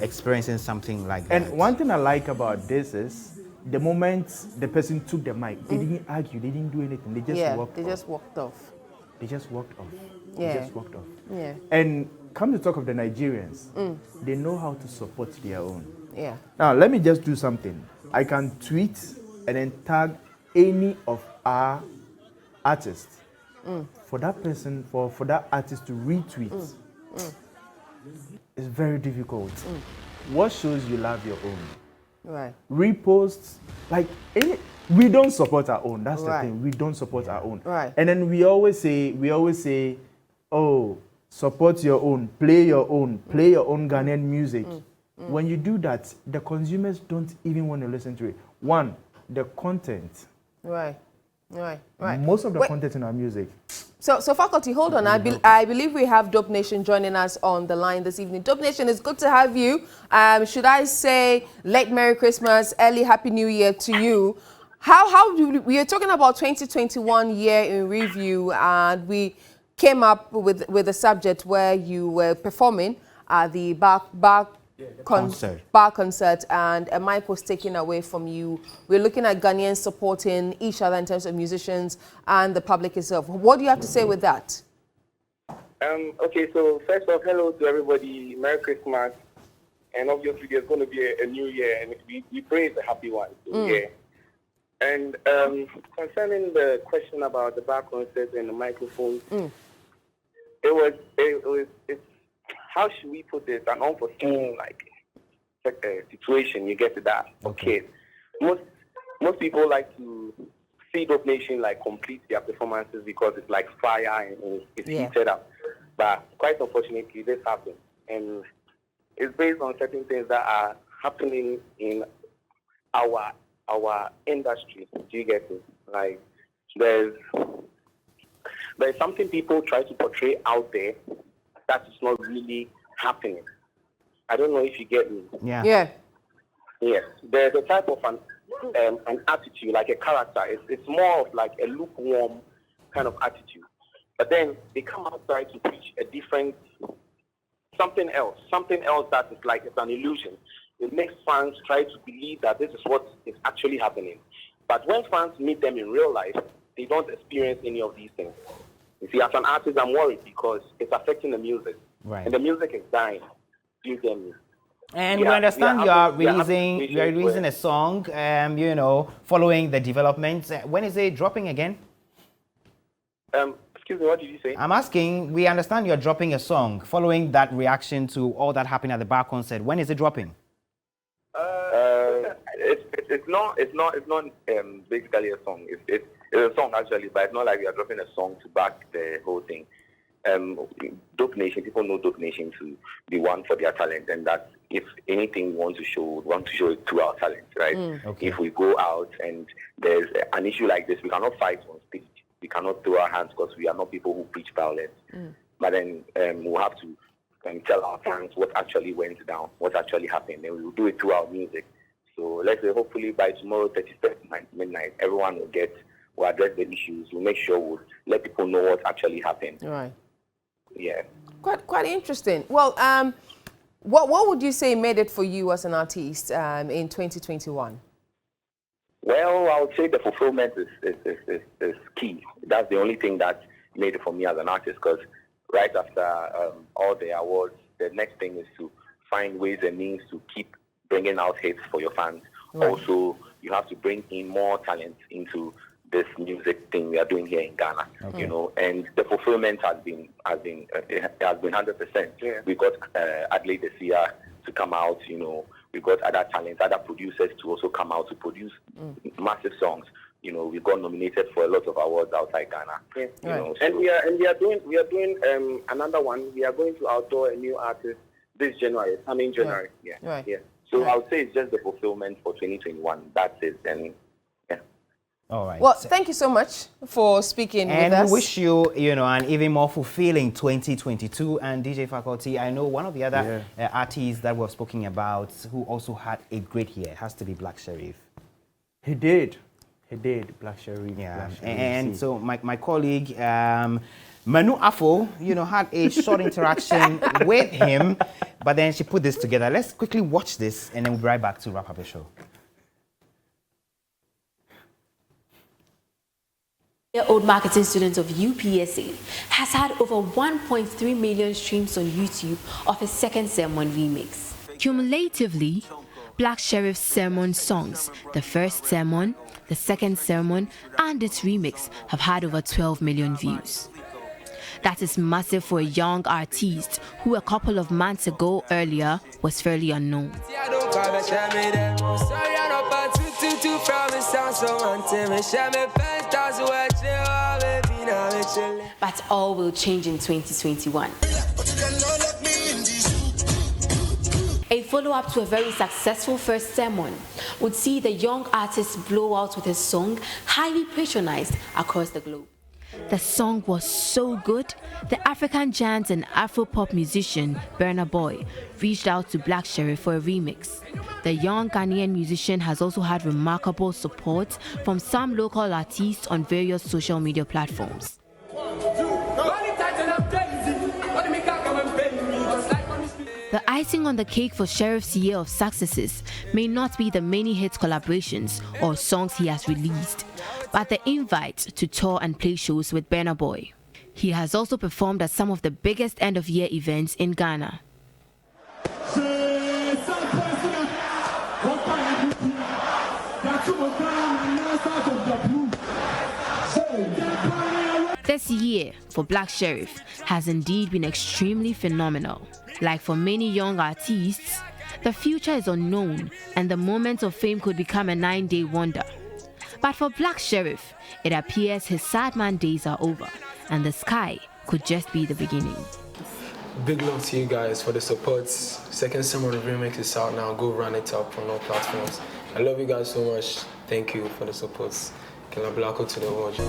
experiencing something like that. And one thing I like about this is the moment the person took the mic, they didn't argue, they didn't do anything, they just walked off. Just walked off. They just walked off. Yeah. They just walked off. Yeah. And come to talk of the Nigerians, they know how to support their own. Yeah. Now, let me just do something. I can tweet and then tag any of our artists. For that person, for that artist to retweet, it's very difficult. What shows you love your own? Right. Reposts, like we don't support our own. That's the Right. thing. We don't support our own. Right. And then we always say, oh, support your own, play your own Ghanaian music. When you do that, the consumers don't even want to listen to it. One, the content. Right. Most of the content in our music. So faculty, hold on. I believe we have Dope Nation joining us on the line this evening. Dope Nation, it's good to have you. Should I say late Merry Christmas, early Happy New Year to you? How do we are talking about 2021 year in review, and we came up with a subject where you were performing at the bar concert, and a mic was taken away from you. We're looking at Ghanaians supporting each other in terms of musicians and the public itself. What do you have to say with that? Okay, so first off, hello to everybody. Merry Christmas. And obviously there's going to be a new year, and we pray it's a happy one. Yeah. And concerning the question about the bar concert and the microphone, it's how should we put this? An unforeseen situation. You get to that. Okay. Most people like to see Dope Nation complete their performances because it's like fire and it's heated up. But quite unfortunately, this happens, and it's based on certain things that are happening in our industry. Do you get it? Like there's something people try to portray out there that is not really happening. I don't know if you get me. Yeah. There's a type of an attitude, like a character. It's more of like a lukewarm kind of attitude. But then they come outside to preach a different, something else that is like it's an illusion. It makes fans try to believe that this is what is actually happening. But when fans meet them in real life, they don't experience any of these things. You see, as an artist, I'm worried because it's affecting the music. Right. And the music is dying. Do you get me? And we understand you are releasing a song, following the developments. When is it dropping again? Excuse me, what did you say? I'm asking, we understand you're dropping a song following that reaction to all that happened at the bar concert. When is it dropping? It's not basically a song. It's a song actually, but it's not like we are dropping a song to back the whole thing. Dope Nation, people know Dope Nation to be one for their talent, and that if anything we want to show it through our talent, right? Okay. If we go out and there's an issue like this, we cannot fight on stage. We cannot throw our hands because we are not people who preach violence. But then we'll have to tell our fans what actually went down, what actually happened, and we will do it through our music. So let's say hopefully by tomorrow, 31st midnight, everyone will address the issues. We'll make sure we'll let people know what actually happened. Right. Yeah. Quite interesting. Well, what would you say made it for you as an artist in 2021? Well, I would say the fulfillment is key. That's the only thing that made it for me as an artist, because right after all the awards, the next thing is to find ways and means to keep bringing out hits for your fans. Right. Also, you have to bring in more talent into this music thing we are doing here in Ghana. Okay. You know, and the fulfillment has been 100%. Yeah. We got Adelaide this year to come out. You know, we got other talents, other producers to also come out to produce massive songs. You know, we got nominated for a lot of awards outside Ghana. Yeah. You know, and we are doing another one. We are going to outdoor a new artist this January. January. Yeah. Right. Yeah. So I would say it's just the fulfillment for 2021. That's it. And yeah. All right. Well, thank you so much for speaking with us. And we wish you, an even more fulfilling 2022. And DJ Faculty, I know one of the other artists that we've spoken about who also had a great year has to be Black Sherif. He did, Black Sherif. Yeah. Black Sherif. And so my colleague, Manu Afo, had a short interaction with him, but then she put this together. Let's quickly watch this, and then we'll be right back to wrap up the show. Old marketing student of UPSA has had over 1.3 million streams on YouTube of his second sermon remix. Cumulatively, Black Sherif's sermon songs, the first sermon, the second sermon, and its remix have had over 12 million views. That is massive for a young artist who a couple of months ago earlier was fairly unknown. But all will change in 2021. A follow-up to a very successful first sermon would see the young artist blow out with his song, highly patronized across the globe. The song was so good, the African giant and Afro-pop musician Burna Boy reached out to Black Sherif for a remix. The young Ghanaian musician has also had remarkable support from some local artists on various social media platforms. The icing on the cake for Sherif's year of successes may not be the many hit collaborations or songs he has released, but the invite to tour and play shows with Burna Boy. He has also performed at some of the biggest end-of-year events in Ghana. This year for Black Sherif has indeed been extremely phenomenal. Like for many young artists, the future is unknown and the moment of fame could become a 9-day wonder. But for Black Sherif, it appears his sad man days are over and the sky could just be the beginning. Big love to you guys for the support. Second Sermon remix is out now. Go run it up on all platforms. I love you guys so much. Thank you for the support. Killer Blacko to the world.